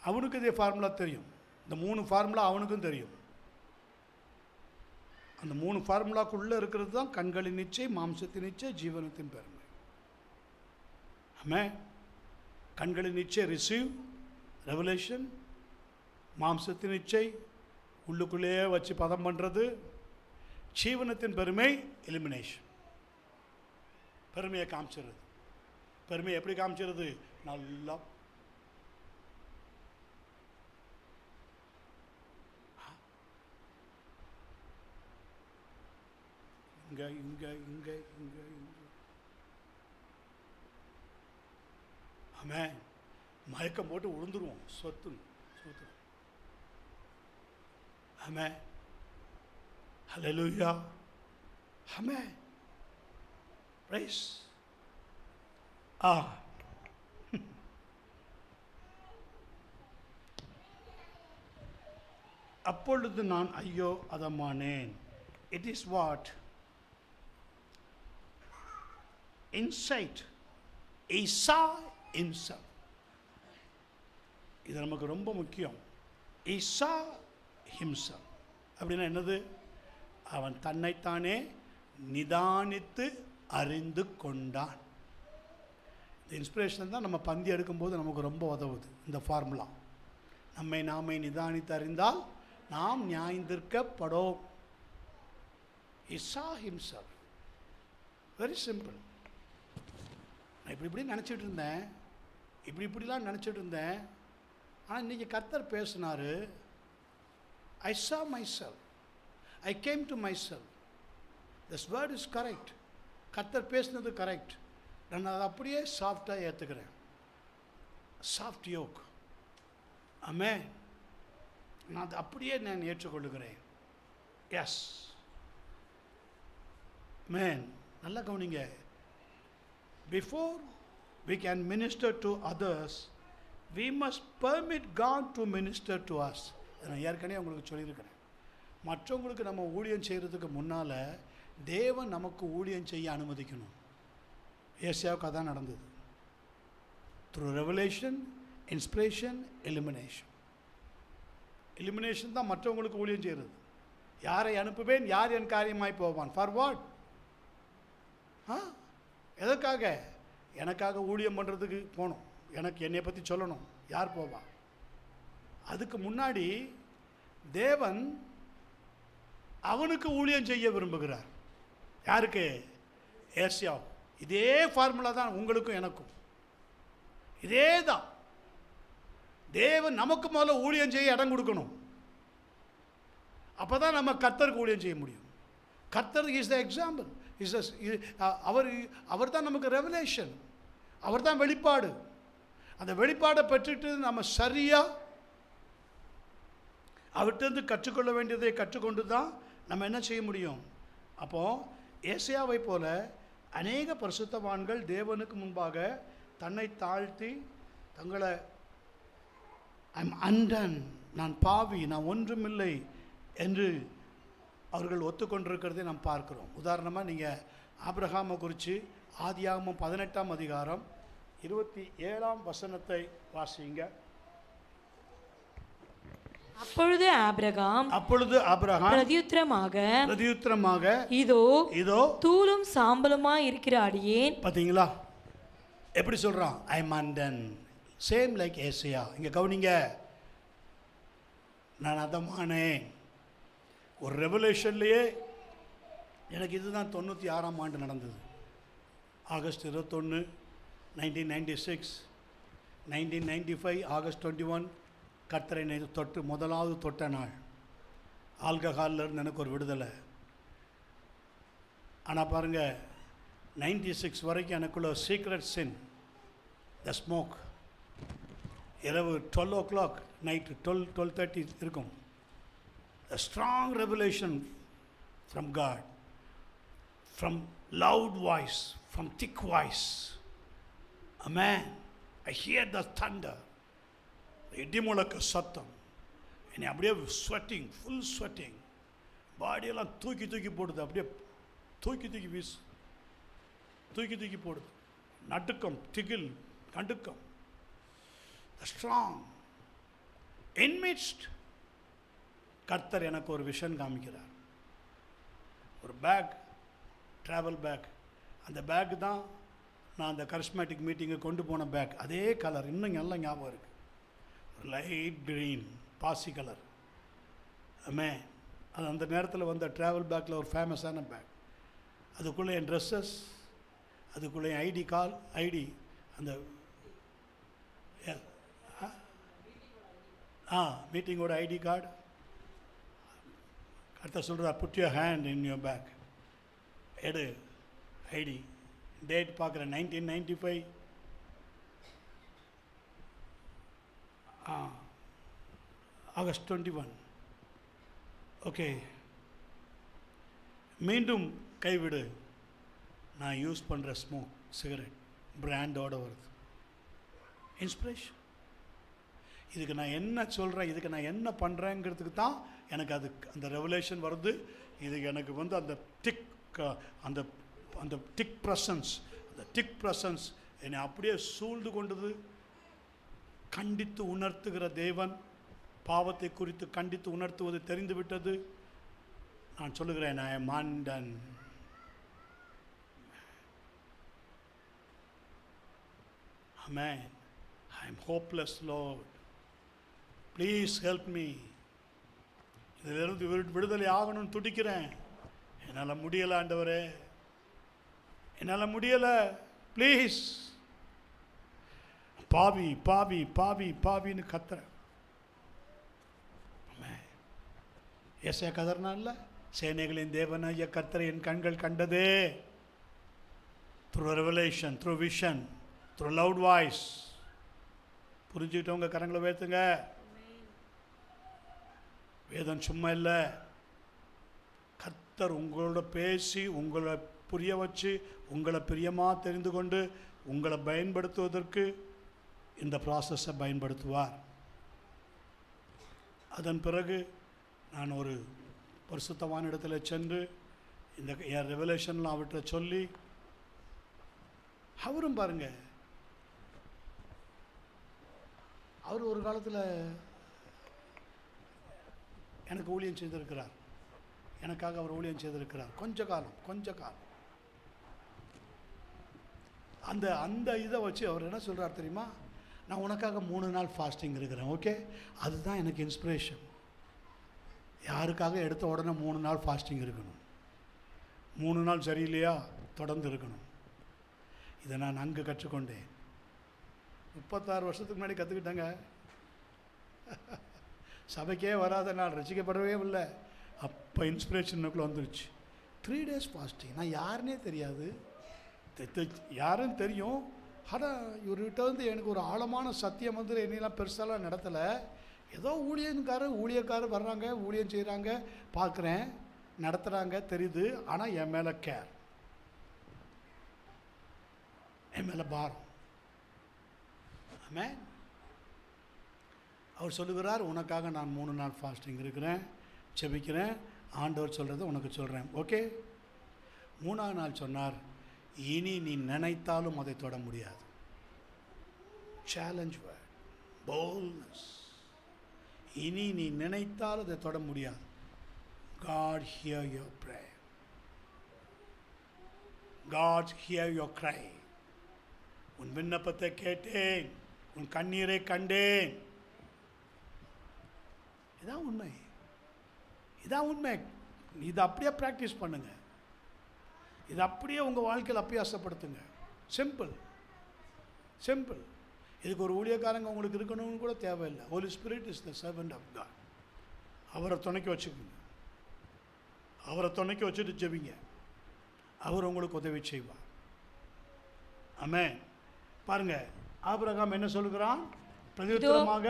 அவனுக்கு இதே ஃபார்முலா தெரியும். இந்த 3 ஃபார்முலா அவனுக்கும் தெரியும். அந்த 3 ஃபார்முலாக்குள்ளே இருக்கிறது தான் கண்களின் இச்சை, மாம்சத்தின் இச்சை, ஜீவனத்தின் பெருமை. ஆமென். கண்களின் இச்சை ரிசீவ் ரெவலேஷன், மாம்சத்தின் இச்சை உள்ளுக்குள்ளேயே வச்சு பதம் பண்ணுறது, ஜீவனத்தின் பெருமை எலிமினேஷன். பெருமையை காமிச்சிருது. பெருமையை எப்படி காமிச்சிருது? நல்லா இங்கே இங்கே இங்கே இங்கே இங்கே. ஆமென். மயக்கம் போட்டு விழுந்துருவோம். சொத்து சொத்து. ஆமென். ஹல்லேலூயா. ஆமென். பிரைஸ். அப்பொழுது நான் ஐயோ அதமானேன். It is what insight he saw himself. இது நமக்கு ரொம்ப முக்கியம். he saw himself அப்படின்னா என்னது? அவன் தன்னைத்தானே நிதானித்து அறிந்து கொண்டான். இந்த இன்ஸ்பிரேஷன் தான் நம்ம பந்தி எடுக்கும்போது நமக்கு ரொம்ப உதவுது. இந்த ஃபார்முலா, நம்மை நாமே நிதானித்து அறிந்தால் நாம் நியாயந்திருக்கப்படும். he saw himself. very simple. நான் இப்படி நினச்சிட்டு இருந்தேன், இப்படிலாம் நினச்சிட்டு இருந்தேன். ஆனால் இன்றைக்கி கர்த்தர் பேசினார். ஐ saw myself. I came to myself. This word is correct. கர்த்தர் பேசினது கரெக்ட். நான் அதை அப்படியே சாஃப்டாக ஏற்றுக்கிறேன். Soft yoke. ஆமென். நான் அதை அப்படியே நான் ஏற்றுக்கொள்ளுகிறேன். Yes man. நல்லா கவனிங்க. Before we can minister to others, we must permit God to minister to us. நான் ஏற்கனவே உங்களுக்கு சொல்லியிருக்கிறேன். மற்றவங்களுக்கு நம்ம ஊழியம் செய்கிறதுக்கு முன்னால் தேவன் நமக்கு ஊழியம் செய்ய அனுமதிக்கணும். ஏசாயாவுக்கு அதான் நடந்தது. Through revelation, inspiration, elimination. Elimination தான் மற்றவங்களுக்கு ஊழியம் செய்கிறது. யாரை அனுப்புவேன், யார் என் காரியமாய் போவான். For what? எதற்காக? எனக்காக ஊழியம் பண்ணுறதுக்கு போகணும், எனக்கு என்னை பற்றி சொல்லணும். யார் போவா? அதுக்கு முன்னாடி தேவன் அவனுக்கு ஊழியம் செய்ய விரும்புகிறார். யாருக்கு? ஏசியா. இதே ஃபார்முலா தான் உங்களுக்கும் எனக்கும். இதே தான். தேவன் நமக்கு முதல்ல ஊழியம் செய்ய இடம் கொடுக்கணும். அப்போ தான் நம்ம கர்த்தருக்கு ஊழியம் செய்ய முடியும். கர்த்தர் இஸ் த எக்ஸாம்பிள். அவர் தான் நமக்கு ரெவலேஷன். அவர் தான் வெளிப்பாடு. அந்த வெளிப்பாடை பெற்றுட்டு நம்ம சரியாக அவர்கிட்டருந்து கற்றுக்கொள்ள வேண்டியதை கற்றுக்கொண்டு தான் நம்ம என்ன செய்ய முடியும். அப்போது ஏசாயாவை போல அநேக பரிசுத்தவான்கள் தேவனுக்கு முன்பாக தன்னை தாழ்த்தி தங்களை ஐம் அண்டன், நான் பாவி, நான் ஒன்றுமில்லை என்று அவர்கள் ஒத்துக்கொண்டிருக்கிறதை நாம் பார்க்கிறோம். உதாரணமாக நீங்கள் ஆபிரகாமை குறித்து ஆதியாகமம் 18ஆம் அதிகாரம் 27ஆம் வசனத்தை வாசிங்க. அப்பொழுது ஆபிரகாம் பிரதியுத்தரமாக இதோ தூளும் சாம்பலுமாய் இருக்கிற அடியேன். பார்த்தீங்களா எப்படி சொல்கிறான்? ஐ மண்டன், சேம் லைக் ஏசியா. இங்கே கவனிங்க, நான் அதமானேன். ஒரு ரெவல்யூஷன்லேயே எனக்கு இதுதான் 96ஆம் ஆண்டு நடந்தது. ஆகஸ்ட் 21, 1996, 1995 ஆகஸ்ட் 21 கர்த்தரை தொட்டு முதலாவது தொட்ட நாள். ஆல்கஹாலில் இருந்து எனக்கு ஒரு விடுதலை. ஆனால் பாருங்கள், 96 வரைக்கும் எனக்குள்ள சீக்ரெட் சின், த ஸ்மோக். இரவு 12 o'clock நைட்டு 12:30 இருக்கும். A strong revelation from God, from loud voice, from thick voice. Amen. I hear the thunder. இடிமுழக்க சத்தம் என்னை அப்படியே ஸ்வெட்டிங், ஃபுல் ஸ்வெட்டிங், பாடியெல்லாம் தூக்கி தூக்கி போடுது. அப்படியே தூக்கி தூக்கி வீசு, தூக்கி தூக்கி போடுது. நடுக்கம், திகில், கடுக்கம். ஸ்ட்ராங் இன்மிட்ஸ்ட் கர்த்தர் எனக்கு ஒரு விஷன் காமிக்கிறார். ஒரு பேக், ட்ராவல் பேக். அந்த பேக் தான் நான் அந்த கரிஸ்மேட்டிக் மீட்டிங்கை கொண்டு போன பேக். அதே கலர் இன்னும் நல்லா ஞாபகம் இருக்குது. ஒரு லைட் க்ரீன் பாசி கலர். ஆமே, அது அந்த நேரத்தில் வந்த ட்ராவல் பேக்கில் ஒரு ஃபேமஸான பேக். அதுக்குள்ளே என் ட்ரெஸ்ஸஸ், அதுக்குள்ளே ஐடி அந்த மீட்டிங்கோட ஐடி கார்டு. கர்த்தர் சொல்கிறார், put your hand in your bag. எடு ஐடி. டேட் பார்க்குறேன், 1995 ஆகஸ்ட் 21. ஓகே, மீண்டும் கைவிடு. நான் யூஸ் பண்ணுற ஸ்மோக் சிகரெட் பிராண்டோடு வருது. இன்ஸ்பிரேஷன். இதுக்கு நான் என்ன சொல்கிறேன், இதுக்கு நான் என்ன பண்ணுறேங்கிறதுக்கு தான் எனக்கு அது அந்த ரெவலேஷன் வருது. இது எனக்கு வந்து அந்த திக் ப்ரெசன்ஸ், அந்த திக் ப்ரெசன்ஸ் என்னை அப்படியே சூழ்ந்து கொண்டது. கண்டித்து உணர்த்துகிற தேவன், பாவத்தை குறித்து கண்டித்து உணர்த்துவது தெரிந்துவிட்டது. நான் சொல்லுகிறேன், I am Anton. Amen. I M hopeless Lord, please help me. இதிலிருந்து விடுதலை ஆகணும்னு துடிக்கிறேன். என்னால் முடியலை ஆண்டவரே, என்னால் முடியலை, ப்ளீஸ். பாவி பாவி பாவி பாவின்னு கத்துறேன். ஏசாயா கதறினான்ல, சேனைகளின் தேவனாகிய கர்த்தரை என் கண்கள் கண்டதே. Through revelation, through vision, through loud voice. புரிஞ்சுக்கிட்டவங்க கரங்களை உயர்த்துங்க. வேதம் சும்மா இல்லை. கர்த்தர் உங்களோட பேசி, உங்களை புரிய வச்சு, உங்களை பிரியமாக தெரிந்து கொண்டு உங்களை பயன்படுத்துவதற்கு இந்த ப்ராசஸை பயன்படுத்துவார். அதன் பிறகு நான் ஒரு பரிசுத்தமான இடத்துல சென்று இந்த என் ரெவலேஷன்லாம் அவர்கிட்ட சொல்லி, அவரும் பாருங்க, அவர் ஒரு காலத்தில் எனக்கு ஊழியம் செய்திருக்கிறார். எனக்காக அவர் ஊழியம் செய்திருக்கிறார் கொஞ்ச காலம். அந்த இதை வச்சு அவர் என்ன சொல்கிறார் தெரியுமா? நான் உனக்காக 3 நாள் ஃபாஸ்டிங் இருக்கிறேன். ஓகே, அதுதான் எனக்கு இன்ஸ்பிரேஷன். யாருக்காக எடுத்த உடனே 3 நாள் ஃபாஸ்டிங் இருக்கணும், 3 நாள் சரியில்லையா தொடர்ந்து இருக்கணும். இதை நான் அங்கே கற்றுக்கொண்டேன். 36 வருஷத்துக்கு முன்னாடி கற்றுக்கிட்டேங்க. சபைக்கே வராத நாள், ரசிக்கப்படவே இல்லை. அப்போ இன்ஸ்பிரேஷனுக்குள்ளே வந்துருச்சு. 3 days ஃபாஸ்டிங். நான் யாருன்னே தெரியாது, யாருன்னு தெரியும். ஆனால் இவர்கிட்ட வந்து எனக்கு ஒரு ஆழமான சத்தியம் வந்து என்னெல்லாம் பெருசாலாம் நடத்தலை. ஏதோ ஊழியக்காரர் வர்றாங்க, ஊழியம் செய்கிறாங்க, பார்க்குறேன், நடத்துகிறாங்க, தெரியுது. ஆனால் என் மேலே கேர், என் மேலே பாரம். ஆமென். அவர் சொல்லுகிறார், உனக்காக நான் 3 நாள் ஃபாஸ்டிங் இருக்கிறேன், செபிக்கிறேன், ஆண்டவர் சொல்கிறத உனக்கு சொல்கிறேன். ஓகே. 3ஆவது நாள் சொன்னார், இனி நீ நினைத்தாலும் அதை தொட முடியாது. Challenge word, boldness. இனி நீ நினைத்தாலும் அதை தொட முடியாது. God hear your prayer. God hear your cry. உன் விண்ணப்பத்தை கேட்டேன், உன் கண்ணீரை கண்டேன். இதான் உண்மை, இதான் உண்மை. இதை அப்படியே ப்ராக்டிஸ் பண்ணுங்க, இதை அப்படியே உங்கள் வாழ்க்கையில் அபியாசப்படுத்துங்க. Simple simple. இதுக்கு ஒரு ஊழியக்காரங்க உங்களுக்கு இருக்கணும்னு கூட தேவையில்லை. Holy Spirit is the servant of God. அவரை துணைக்க வச்சுக்கோங்க, அவரை துணைக்க வச்சுட்டு ஜெபிங்க, அவர் உங்களுக்கு உதவி செய்வார். ஆமென். பாருங்க, ஆபிரகாம் என்ன சொல்லுகிறான்? பிரதியுத்தரமாக,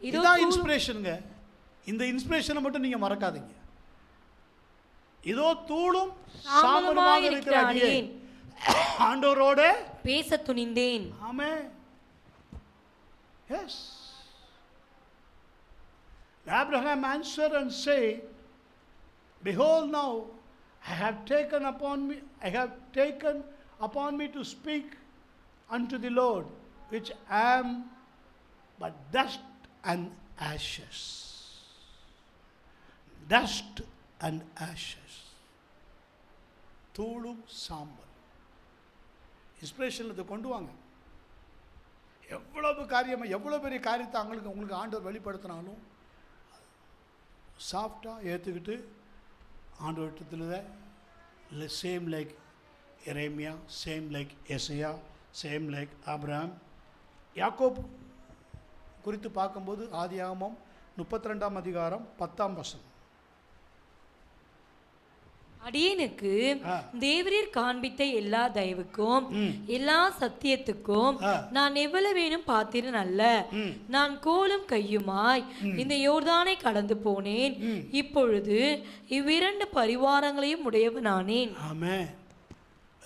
இதுதான் இன்ஸ்பிரேஷனுங்க. இந்த இன்ஸ்பிரேஷனை மட்டும் நீங்க மறக்காதீங்க. இதோ தூளும் சாம்பலுமாக இருக்கிற அடியேன் ஆண்டவரோடு பேச துணிந்தேன். ஆமென். Yes. Abraham answered and said, behold, now I have taken upon me to speak unto the Lord, which am but dust and ashes. Dust and ashes. தூளும் சாம்பல். இன்ஸ்பிரேஷன் இதை கொண்டு வாங்க. எவ்வளவு காரியமாக, எவ்வளோ பெரிய காரியத்தை உங்களுக்கு ஆண்டவர் வெளிப்படுத்தினாலும் சாஃப்டாக ஏற்றுக்கிட்டு ஆண்டவர்கிட்டத்தில் சேம் லைக் எரேமியா, சேம் லைக் எசையா, சேம் லைக் ஆபிரகாம். யாக்கோப் குறித்து பார்க்கும்போது ஆதியாகமம் 32ஆம் அதிகாரம் 10ஆம் வசனம். அடியேனுக்கு தேவரீர் காண்பித்த எல்லா தயவுக்கும் எல்லா சத்தியத்துக்கும் நான் எவ்வளவேனும் பாத்திரன் அல்ல. நான் கோலும் கையுமாய் இந்த யோர்தானை கடந்து போனேன். இப்பொழுது இவ்விரண்டு பரிவாரங்களையும் உடையவனானேன். ஆமென்.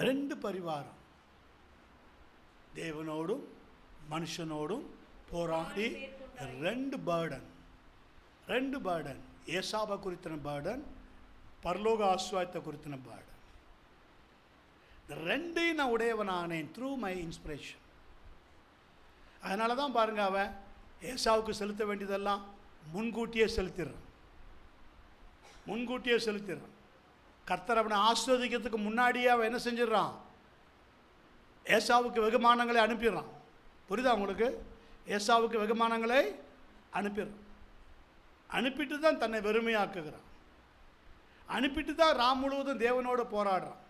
2 பரிவாரம், தேவனோடும் மனுஷனோடும் போராடி 2 பேர்டன். ஏசாபா குறித்தன பேர்டன், பரலோக ஆசீர்வாதத்தை குறித்தின பாடம். இந்த 2ஐயும் நான் உடையவனானேன் த்ரூ மை இன்ஸ்பிரேஷன். அதனால தான் பாருங்க, அவன் ஏசாவுக்கு செலுத்த வேண்டியதெல்லாம் முன்கூட்டியே செலுத்திடுறான். கர்த்தர் அவனை ஆசீர்வதிக்கிறதுக்கு முன்னாடியே அவன் என்ன செஞ்சிடறான்? ஏசாவுக்கு வெகுமானங்களை அனுப்பிடுறான். புரியுதா உங்களுக்கு? ஏசாவுக்கு வெகுமானங்களை அனுப்பிட்டு தான் தன்னை வெறுமையாக்குகிறான். அனுப்பிட்டு தான் ராம் முழுவதும் தேவனோடு போராடுறான்.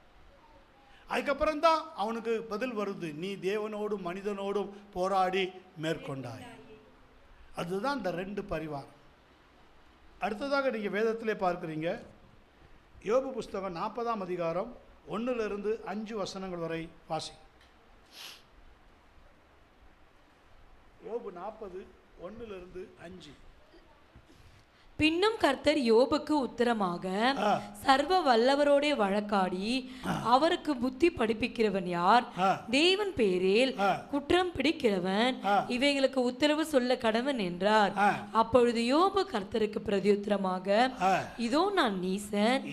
அதுக்கப்புறம் தான் அவனுக்கு பதில் வருது, நீ தேவனோடும் மனிதனோடும் போராடி மேற்கொண்டாய். அதுதான் இந்த 2 பரிவாரம். அடுத்ததாக நீங்கள் வேதத்திலே பார்க்குறீங்க, யோபு புஸ்தகம் 40ஆம் அதிகாரம் 1லிருந்து 5 வசனங்கள் வரை வாசி. யோபு 40 1லிருந்து 5. பின்னும் கர்த்தர் யோபுக்கு உத்தரமாக, சர்வ வல்லவரோடே வழக்காடி அவருக்கு புத்தி படிப்பிக்கிறவன் யார்? தேவன் பேரில் குற்றம் பிடிக்கிறவன் இவைகளுக்கு உத்தரவு சொல்ல கடவன் என்றார். அப்பொழுது யோபு கர்த்தருக்கு பிரதியுத்தரமாக, இதோ நான் நீசன்,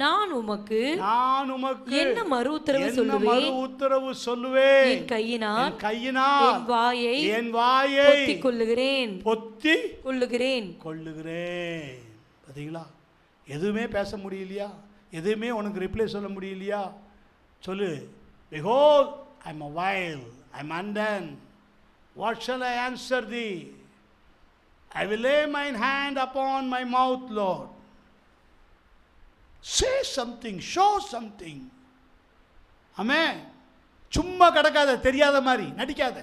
நான் உமக்கு என்ன மறு உத்தரவு சொல்லுவேன்? என் கையினால் என் வாயை கொள்ளுகிறேன். பார்த்தீங்களா? எதுவுமே பேச முடியலையா? எதுவுமே உனக்கு ரிப்ளை சொல்ல முடியலையா? சொல்லு, behold, I am a vile, I am undone. What shall I answer thee? I will lay mine hand upon my mouth, Lord. Say something, show something. Amen. சும்மா கிடக்காத, தெரியாத மாதிரி நடிக்காத.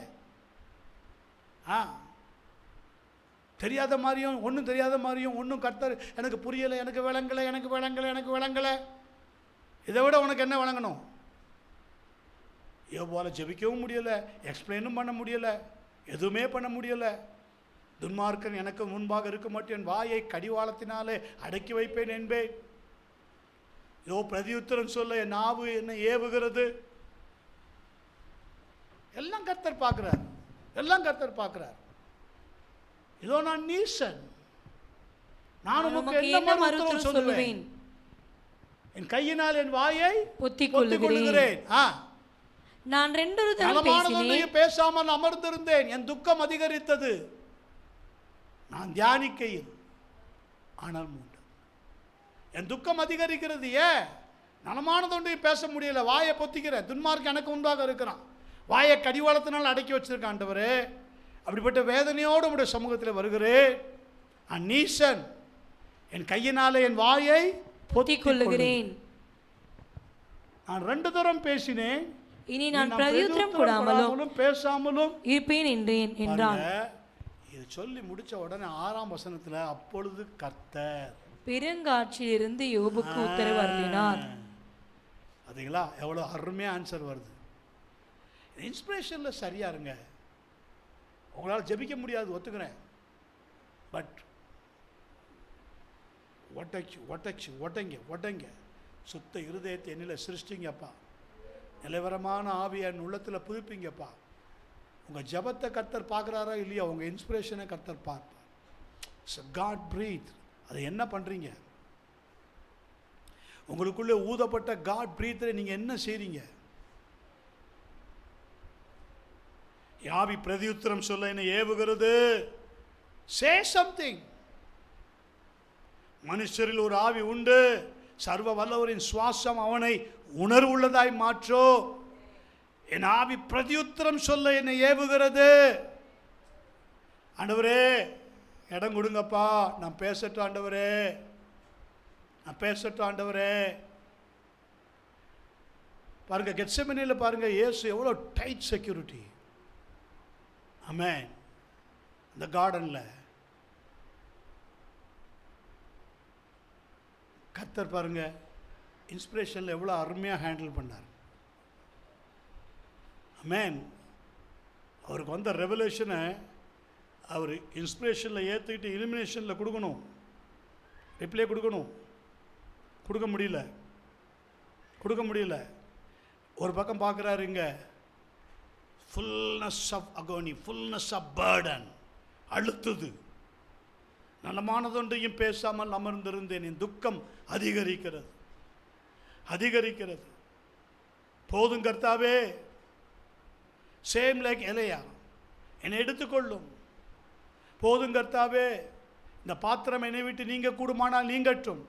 தெரியாத மாதிரியும், ஒன்றும் தெரியாத மாதிரியும், ஒன்றும் கர்த்தர் எனக்கு புரியலை, எனக்கு விளங்கலை. இதை விட உனக்கு என்ன விளங்கணும்? யோபுவால ஜெபிக்கவும் முடியலை, எக்ஸ்பிளைனும் பண்ண முடியலை, எதுவுமே பண்ண முடியலை. துன்மார்க்கன் எனக்கு முன்பாக இருக்க மாட்டேன், வாயை கடிவாளத்தினாலே அடக்கி வைப்பேன் என்பேன். பிரதியுத்தரம் சொல்ல என் நாவு என்ன ஏவுகிறது. எல்லாம் கர்த்தர் பார்க்கிறார். இதோ நான் நீசன், நான் உமக்கு உமக்கு என்ன என்ன மறுஉத்தரவு மறுஉத்தரவு சொல்லுவேன்? சொல்லுவேன்? என் கையினால் என் வாயை பொத்திக் பொத்திக் கொள்ளுகிறேன். கொள்ளுகிறேன். நான் 2 தரம் பேசினேன், நலமானதொன்றையும் பேசாமல் அமர்ந்திருந்தேன், என் துக்கம் அதிகரித்தது. நான் தியானிக்கையில் ஆனால் மூண்டது. என் துக்கம் அதிகரிக்கிறது. ஏன்? நலமானதொன்றையும் பேச முடியல, வாயை பொத்திக்கிறேன். துன்மார்க்கு எனக்கு முன்பாக இருக்கிறான், வாயை கடிவாளத்தினால் அடக்கி வச்சிருக்கான். ஆண்டவரே, அப்படிப்பட்ட வேதனையோடு உடைய சமூகத்தில் வருகிறேன். நான் நீசன், என் கையினாலே என் வாயை பொத்திக் கொள்ளுகிறேன். நான் 2 தரம் பேசினேன், இனி நான் பிரதியுத்தரம் கொடாமலும் பேசாமலும் இருப்பேன் என்றான். இது சொல்லி முடிச்ச உடனே 6ஆம் வசனத்தில், அப்பொழுது கர்த்தர் பெருங்காட்சியிலிருந்து யோபுக்கு உத்தரவு அருளினார். அதுங்களா எவ்வளோ அருமையாக ஆன்சர் வருது. இன்ஸ்பிரேஷனில் சரியா இருங்க. உங்களால் ஜெபிக்க முடியாது, ஒத்துக்கிறேன். பட் ஒட்டங்க சுத்த இருதயத்தை என்னில் சிருஷ்டிங்கப்பா. நிலவரமான ஆவியை என் உள்ளத்தில் புதுப்பிங்கப்பா. உங்கள் ஜபத்தை கர்த்தர் பார்க்குறாரா இல்லையா, உங்கள் இன்ஸ்பிரேஷனை கர்த்தர் பார்ப்பார். God breath. அதை என்ன பண்ணுறீங்க? உங்களுக்குள்ளே ஊதப்பட்ட காட் பிரீத்தை நீங்கள் என்ன செய்கிறீங்க? யாவி பிரதியுத்தரம் சொல்ல என்ன ஏவுகிறது. Say something. மனுஷரில் ஒரு ஆவி உண்டு, சர்வ வல்லவரின் சுவாசம் அவனை உணர்வுள்ளதாய் மாற்றோ. என் ஆவி பிரதியுத்தரம் சொல்ல என்னை ஏவுகிறது. ஆண்டவரே, இடம் கொடுங்கப்பா, நான் பேசட்டும் ஆண்டவரே, நான் பேசட்டும் ஆண்டவரே. பாருங்க, கெத்செமனேல பாருங்க, இயேசு எவ்வளோ டைட் செக்யூரிட்டி. ஆமென். இந்த கார்டனில் கர்த்தர் பாருங்க, இன்ஸ்பிரேஷனில் எவ்வளோ அருமையாக ஹேண்டில் பண்ணார். ஆமென். அவருக்கு வந்த ரெவலேஷனை அவர் இன்ஸ்பிரேஷனில் ஏற்றுக்கிட்டு இலிமினேஷனில் கொடுக்கணும், ரிப்ளை கொடுக்கணும். கொடுக்க முடியல. ஒரு பக்கம் பார்க்குறாரு, இங்கே fullness of agony, fullness of burden, அழுத்துது. நலமானதொன்றையும் பேசாமல் அமர்ந்திருந்தேன், என் துக்கம் அதிகரிக்கிறது. போதும் கர்த்தாவே, சேம் லைக் எலையா, என்னை எடுத்துக்கொள்ளும். போதும் கர்த்தாவே, இந்த பாத்திரம் என்னை விட்டு நீங்க கூடுமானால் நீங்கட்டும்.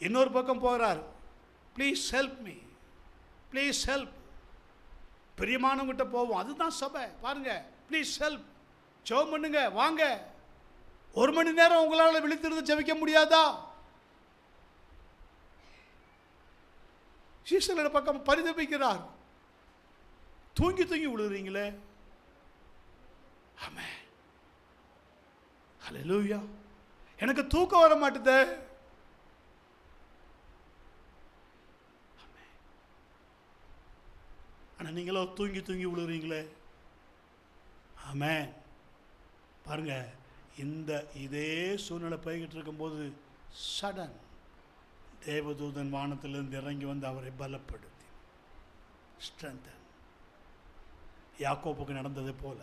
இன்னொரு பக்கம் போகிறார், please help me, please help. பிரியமானவங்கிட்ட போவோம், அதுதான் சபை. பாருங்க, ப்ளீஸ் ஹெல்ப், ஜெபம் பண்ணுங்க, வாங்க. 1 மணி நேரம் உங்களால் விழித்திருந்து ஜெபிக்க முடியாதா? சீசர்கள பக்கம் பரிதபிக்கிறார், தூங்கி விழுறீங்களே. ஆமென். ஹல்லேலூயா. எனக்கு தூக்கம் வர மாட்டுதே. ஆனால் நீங்களோ தூங்கி விழுறீங்களே. ஆமென். பாருங்க, இதே சூழ்நிலை போய்கிட்டு இருக்கும்போது சடன் தேவதூதன் வானத்திலிருந்து இறங்கி வந்து அவரை பலப்படுத்தி ஸ்ட்ரென்தன். யாக்கோப்புக்கு நடந்தது போல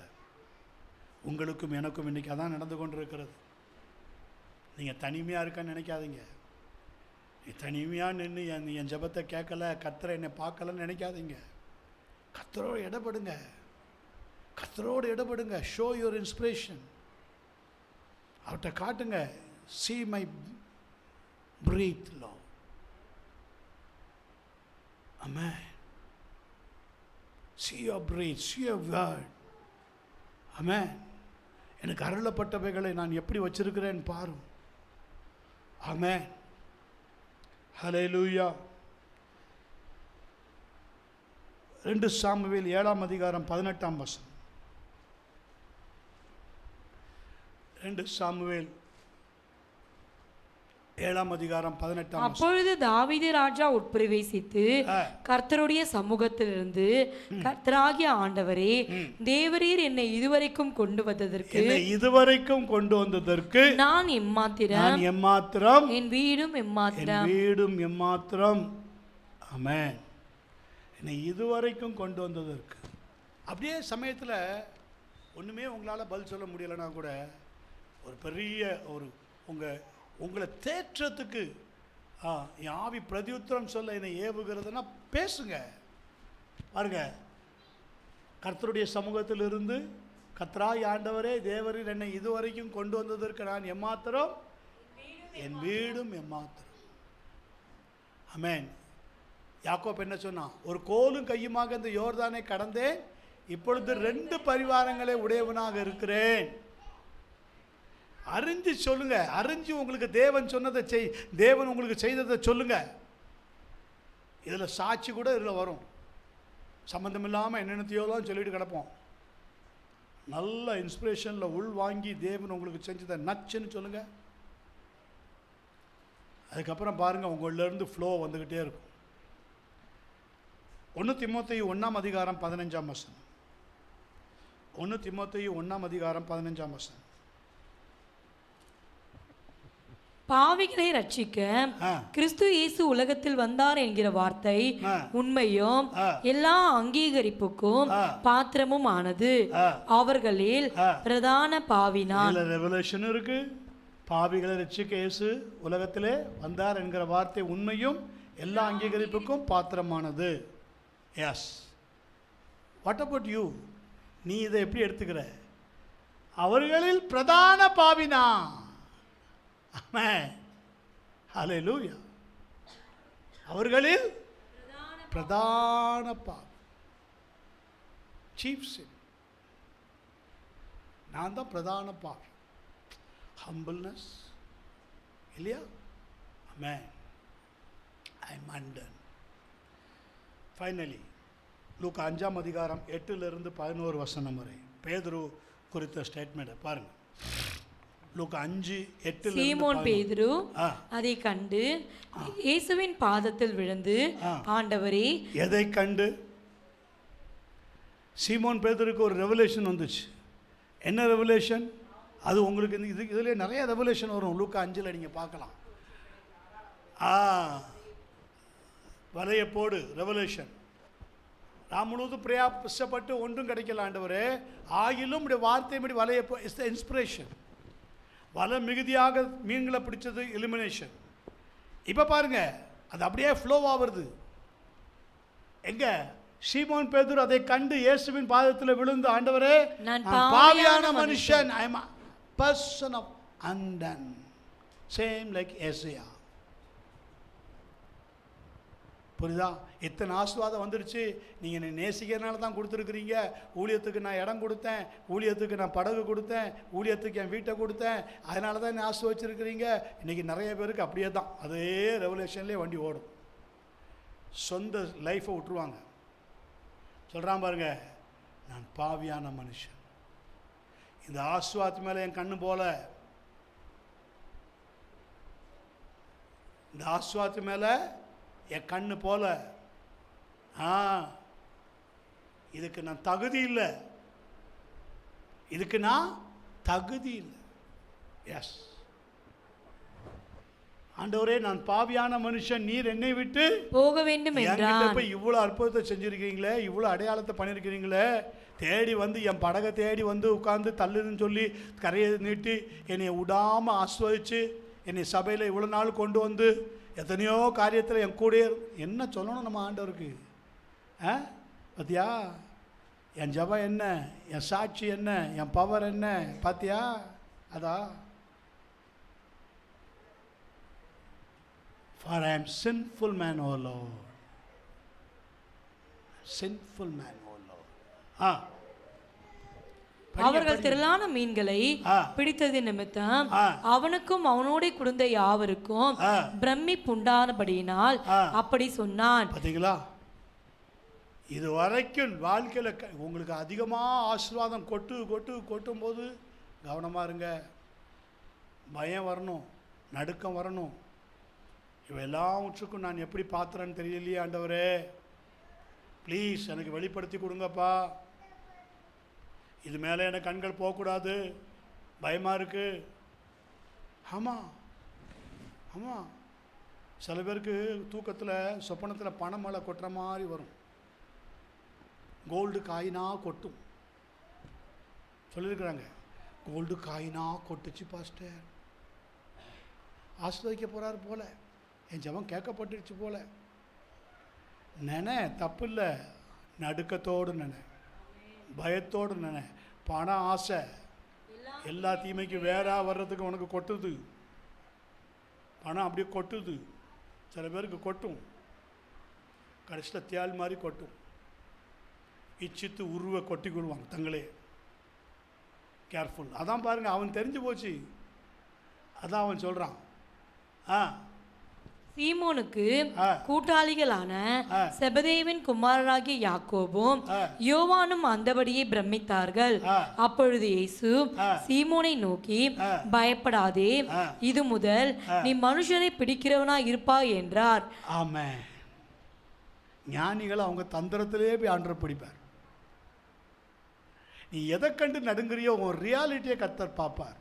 உங்களுக்கும் எனக்கும் இன்றைக்கி அதான் நடந்து கொண்டிருக்கிறது. நீங்கள் தனிமையாக இருக்கான்னு நினைக்காதீங்க. நீ தனிமையாக நின்று என் ஜெபத்தை கேட்கல, கர்த்தரை என்னை பார்க்கலன்னு நினைக்காதீங்க. கர்த்தரோடு இடப்படுங்க. Show your inspiration. அவர்கிட்ட காட்டுங்க, see my breath Lord. Amen. See your breath, see your word. Amen. எனக்கு அருளப்பட்டவைகளை நான் எப்படி வச்சிருக்கிறேன் பாரு. Amen. Hallelujah. 2 சாமுவேல் 7ஆம் அதிகாரம் 18ஆம் வசனம். 2 சாமுவேல் 7ஆம் அதிகாரம் 18ஆம் வசனம். அப்பொழுது தாவீது ராஜா உட்பிரவேசித்து கர்த்தருடைய சமூகத்திலிருந்து, கர்த்தராகிய ஆண்டவரே, தேவரீர் என்னை இதுவரைக்கும் கொண்டு வந்ததற்கு நான் எம்மாத்திரம், என் வீடும் எம்மாத்திரம். ஆமென். என்னை இதுவரைக்கும் கொண்டு வந்ததற்கு. அப்படியே சமயத்தில் ஒன்றுமே உங்களால் பதில் சொல்ல முடியலைன்னா கூட ஒரு பெரிய உங்களை தேற்றத்துக்கு என் ஆவி பிரதியுத்தரம் சொல்ல என்னை ஏவுகிறதுனா பேசுங்க. பாருங்க, கர்த்தருடைய சமூகத்திலிருந்து கர்த்தராய் ஆண்டவரே தேவரில் என்னை இதுவரைக்கும் கொண்டு வந்ததற்கு நான் எம்மாத்திரம், என் வீடும் எம்மாத்திரம். ஆமென். யாக்கோப் என்ன சொன்னான்? ஒரு கோலும் கையுமாக இந்த யோர்தானை கடந்தேன், இப்பொழுது 2 பரிவாரங்களை உடையவனாக இருக்கிறேன். அறிஞ்சு சொல்லுங்க. அறிஞ்சு உங்களுக்கு தேவன் சொன்னதை தேவன் உங்களுக்கு செய்ததை சொல்லுங்க. இதில் சாட்சி கூட இதில் வரும். சம்மந்தம் இல்லாமல் என்னென்னத்தையோலாம் சொல்லிட்டு கிடப்போம். நல்ல இன்ஸ்பிரேஷனில் உள் வாங்கி தேவன் உங்களுக்கு செஞ்சதை நச்சுன்னு சொல்லுங்க. அதுக்கப்புறம் பாருங்கள், உங்களிலேருந்து ஃப்ளோ வந்துக்கிட்டே இருக்கும். 1 தீமோத்தேயு 1ஆம் அதிகாரம் 15ஆம் வசனம். 1 தீமோத்தேயு 1ஆம் அதிகாரம் 15ஆம் வசனம். பாவிகளை ரட்சிக்க கிறிஸ்து இயேசு உலகத்தில் வந்தார் என்கிற வார்த்தை உண்மையும் எல்லா அங்கீகரிப்புக்கும் பாத்திரமும் ஆனது. அவர்களில் பிரதான பாவினான். ரெவலேஷன் இருக்கு. பாவிகளை ரட்சிக்க இயேசு உலகத்திலே வந்தார் என்கிற வார்த்தை உண்மையும் எல்லா அங்கீகரிப்புக்கும் பாத்திரமானது. எஸ். What about you? நீ இதை எப்படி எடுத்துக்கிற? அவர்களில் பிரதான பாவினா. ஆமென். ஹல்லேலூயா. அவர்களில் பிரதான பாவி, சீஃப் சின். நான் தான் பிரதான பாவி. ஹம்பிள்னஸ் இல்லையா? ஆமென். I am under. ஃபைனலி லூக்கா 5ஆம் அதிகாரம் 8லிருந்து 11 வசனம் வரை பேதுரு குறித்த ஸ்டேட்மெண்ட்டை பாருங்கள். லூக்கா 5:8. சீமோன் பேதுரு அதை கண்டு இயேசுவின் பாதத்தில் விழுந்து, ஆண்டவரே. எதை கண்டு? சீமோன் பேதுருக்கு ஒரு ரெவலேஷன் வந்துச்சு. என்ன ரெவலேஷன்? அது உங்களுக்கு இதில் நிறைய ரெவலேஷன் வரும். லூக்கா 5ல் நீங்கள் பார்க்கலாம். வலையை போடு ரெவலேஷன். நான் முழுவதும் பிரயாசப்பட்டு ஒன்றும் கிடைக்கல ஆண்டவரே, ஆகிலும் இப்படி வார்த்தை இப்படி வலையை போ. It's the inspiration. வலை மிகுதியாக மீன்களை பிடிச்சது எலிமினேஷன். இப்போ பாருங்க, அது அப்படியே ஃப்ளோவாக வருது. எங்க? சீமோன் பேதுரு அதை கண்டு இயேசுவின் பாதத்தில் விழுந்து, ஆண்டவரே நான் பாவியான மனுஷன். I am a person of undone, same like Isaiah. புரியுதா? இத்தனை ஆசீர்வாதம் வந்துடுச்சு. நீங்கள் என்னை நேசிக்கிறதுனால தான் கொடுத்துருக்குறீங்க. ஊழியத்துக்கு நான் இடம் கொடுத்தேன், ஊழியத்துக்கு நான் படகு கொடுத்தேன், ஊழியத்துக்கு என் வீட்டை கொடுத்தேன், அதனால தான் என்னை ஆசீர்வச்சிருக்கிறீங்க. இன்றைக்கி நிறைய பேருக்கு அப்படியே தான், அதே ரெவலேஷன்லேயே வண்டி ஓடும். சொந்த லைஃப்பை விட்டுருவாங்க. சொல்கிறான் பாருங்க, நான் பாவியான மனுஷன். இந்த ஆசீர்வாதத்து மேலே என் கண்ணு போல, இந்த ஆசீர்வாதத்து மேலே என் கண்ணு போல. இதுக்கு நான் தகுதி இல்லை, இதுக்கு நான் தகுதி இல்லை. எஸ் ஆண்டவரே, நான் பாவியான மனுஷன், நீர் என்னை விட்டு போக வேண்டும் என்றார். போய் இவ்வளோ அற்புதத்தை செஞ்சிருக்கீங்களே, இவ்வளோ அடையாளத்தை பண்ணியிருக்கிறீங்களே, தேடி வந்து என் படகை தேடி வந்து உட்கார்ந்து தள்ளுன்னு சொல்லி கரையை நீட்டி என்னை விடாமல் ஆஸ்வதிச்சு என்னை சபையில் இவ்வளோ நாள் கொண்டு வந்து எத்தனையோ காரியத்தில் என் கூட என்ன சொல்லணும் நம்ம ஆண்டவருக்கு? பார்த்தியா என் ஜபம் என்ன, என் சாட்சி என்ன, என் பவர் என்ன? பார்த்தியா? அதா For I am sinful man, O Lord. Sinful man, O Lord. அவர்கள் திரளான மீன்களை பிடித்தது நிமித்தம் அவனுக்கும் அவனோட குழந்தை யாவருக்கும் பிரமிப்புண்டானபடியினால் அப்படி சொன்னான். பார்த்தீங்களா? இது வரைக்கும் வாழ்க்கையில் உங்களுக்கு அதிகமாக ஆசீர்வாதம் கொட்டும் போது கவனமாக இருங்க. பயம் வரணும், நடுக்கம் வரணும். இவையெல்லாவற்றுக்கும் நான் எப்படி பார்த்துறேன்னு தெரியலையே ஆண்டவரே, ப்ளீஸ் எனக்கு வெளிப்படுத்தி கொடுங்கப்பா. இது மேலே எனக்கு கண்கள் போகக்கூடாது, பயமாக இருக்குது. ஆமாம், சில பேருக்கு தூக்கத்தில் சொப்பனத்தில் பணம் மேலே கொட்டுற மாதிரி வரும். கோல்டு காயினா கொட்டும் சொல்லியிருக்கிறாங்க. Gold காயினா கொட்டுச்சு pastor. ஆஸ்வதிக்க போகிறார் போல, என் ஜெபம் கேட்கப்பட்டுருச்சு போல. தப்பு இல்லை. நடுக்கத்தோடு பயத்தோடு பணம் ஆசை எல்லா தீமைக்கும் வேற வர்றதுக்கு உனக்கு கொட்டுது. பணம் அப்படியே கொட்டுது. சில பேருக்கு கொட்டும், கடைசியில் தேள் மாதிரி கொட்டும். இச்சித்து உருவை கொட்டி கொள்வாங்க தங்களே. கேர்ஃபுல். அதான் பாருங்க, அவன் தெரிஞ்சு போச்சு. அதான் அவன் சொல்கிறான், சீமோனுக்கு கூட்டாளிகளான செபதேவின் குமாரராகிய யாக்கோபும் யோவானும் அந்தபடியே பிரமித்தார்கள். அப்பொழுது இயேசு சீமோனை நோக்கி, பயப்படாதே, இது முதல் நீ மனுஷரை பிடிக்கிறவனா இருப்பாய் என்றார். ஆமென். ஞானிகள் அவங்க தந்திரத்திலே போய் ஆண்டரை பிடிப்பார். நீ எதை கண்டு நடுங்குறியோ உன் ரியாலிட்டியை கர்த்தர் பார்ப்பார்.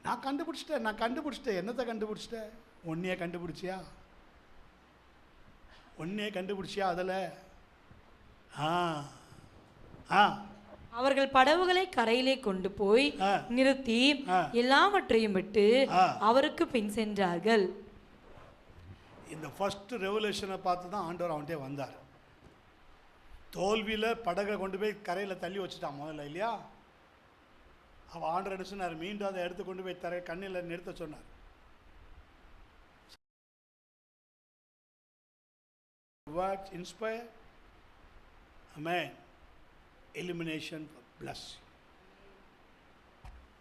நான் கண்டுபிடிச்சிட்டேன். என்னத்தை கண்டுபிடிச்சிட்டேன்? ஒன்னையே கண்டுபிடிச்சியா? அதில் அவர்கள் படவுகளை கரையிலே கொண்டு போய் நிறுத்தி எல்லாவற்றையும் விட்டு அவருக்கு பின் சென்றார்கள். இந்த ஃபர்ஸ்ட் ரெவல்யூஷனை பார்த்து தான் ஆண்டவர் அவன்கிட்ட வந்தார். தோல்வியில் படகை கொண்டு போய் கரையில் தள்ளி வச்சுட்டான் முதல்ல, இல்லையா? அவன் ஆண்டவர் என்ன சொன்னார்? மீண்டும் அதை எடுத்து கொண்டு போய் கண்ணில் நிறுத்த சொன்னார். Words inspire, amen. Illumination bless.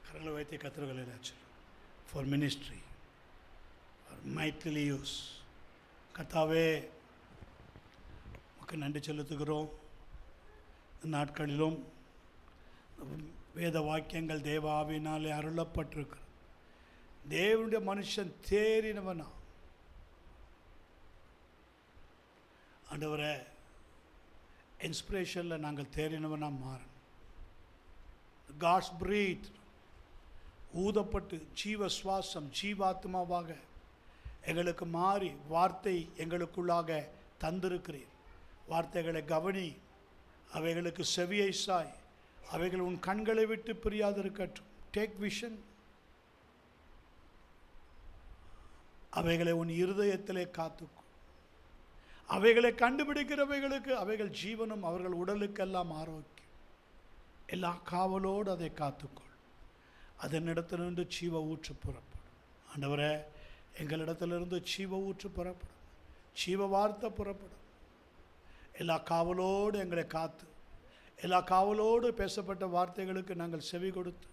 கரங்களை வைத்து கத்திரங்களை for ministry, for mightily use. கர்த்தாவே, உமக்கு நன்றி செலுத்துகிறோம். நாட்களிலும் வேத வாக்கியங்கள் தேவாவினாலே அருளப்பட்டிருக்கிறது. தேவனுடைய மனுஷன் தேறினவனா? ஆண்டவரே, இன்ஸ்பிரேஷனில் நாங்கள் தேறினவனா மாறணும். காட்ஸ் பிரீத் ஊதப்பட்டு ஜீவ சுவாசம் ஜீவாத்மாவாக எங்களுக்கு மாறி வார்த்தை எங்களுக்குள்ளாக தந்திருக்கிறீர். வார்த்தைகளை கவனி, அவைகளுக்கு செவியை சாய், அவைகள் உன் கண்களை விட்டு பிரியாதிருக்கட்டும். Take vision. அவைகளை உன் இருதயத்திலே காத்துக்கும். அவைகளை கண்டுபிடிக்கிறவைகளுக்கு அவைகள் ஜீவனும் அவர்கள் உடலுக்கெல்லாம் ஆரோக்கியம். எல்லா காவலோடு அதை காத்துக்கொள். அதனிடத்திலிருந்து ஜீவ ஊற்று புறப்படும். ஆண்டவரே, எங்களிடத்திலிருந்து ஜீவ ஊற்று புறப்படும், ஜீவ வார்த்தை புறப்படும். எல்லா காவலோடு எங்களை காத்து, எல்லா காவலோடு பேசப்பட்ட வார்த்தைகளுக்கு நாங்கள் செவி கொடுத்து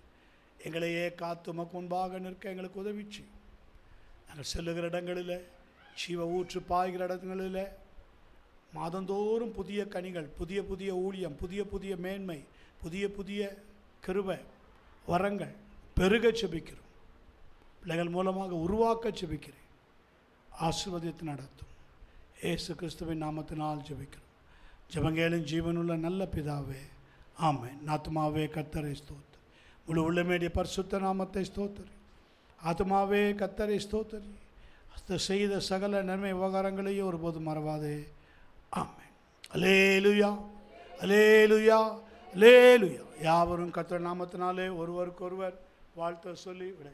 எங்களையே காத்து உமக்கு முன்பாக நிற்க எங்களுக்கு உதவிச்சு. நாங்கள் செல்லுகிற இடங்களில், ஜீவ ஊற்று பாய்கிற இடங்களில் மாதந்தோறும் புதிய கனிகள், புதிய புதிய ஊழியம், புதிய புதிய மேன்மை, புதிய புதிய கிருபை வரங்கள் பெருக செபிக்கிறோம். பிள்ளைகள் மூலமாக உருவாக்க செபிக்கிறேன். ஆசீர்வதித்து நடத்தும். இயேசு கிறிஸ்துவின் நாமத்தினால் ஜெபிக்கிறோம். ஜெபங்கேளும் ஜீவனுள்ள நல்ல பிதாவே, ஆமென். ஆத்துமாவே கர்த்தரை ஸ்தோத்திரி. முழு உள்ளமேடிய பரிசுத்த நாமத்தை ஸ்தோத்திரி. ஆத்துமாவே கர்த்தரை ஸ்தோத்திரி. செய்த சகல நன்மை விவகாரங்களையும் ஒருபோது மறவாதே. ஆமென். அல்லேலூயா, அல்லேலூயா, அல்லேலூயா. யாவரும் கர்த்தர் நாமத்தினாலே ஒருவருக்கொருவர் வாழ்த்து சொல்லி விடை.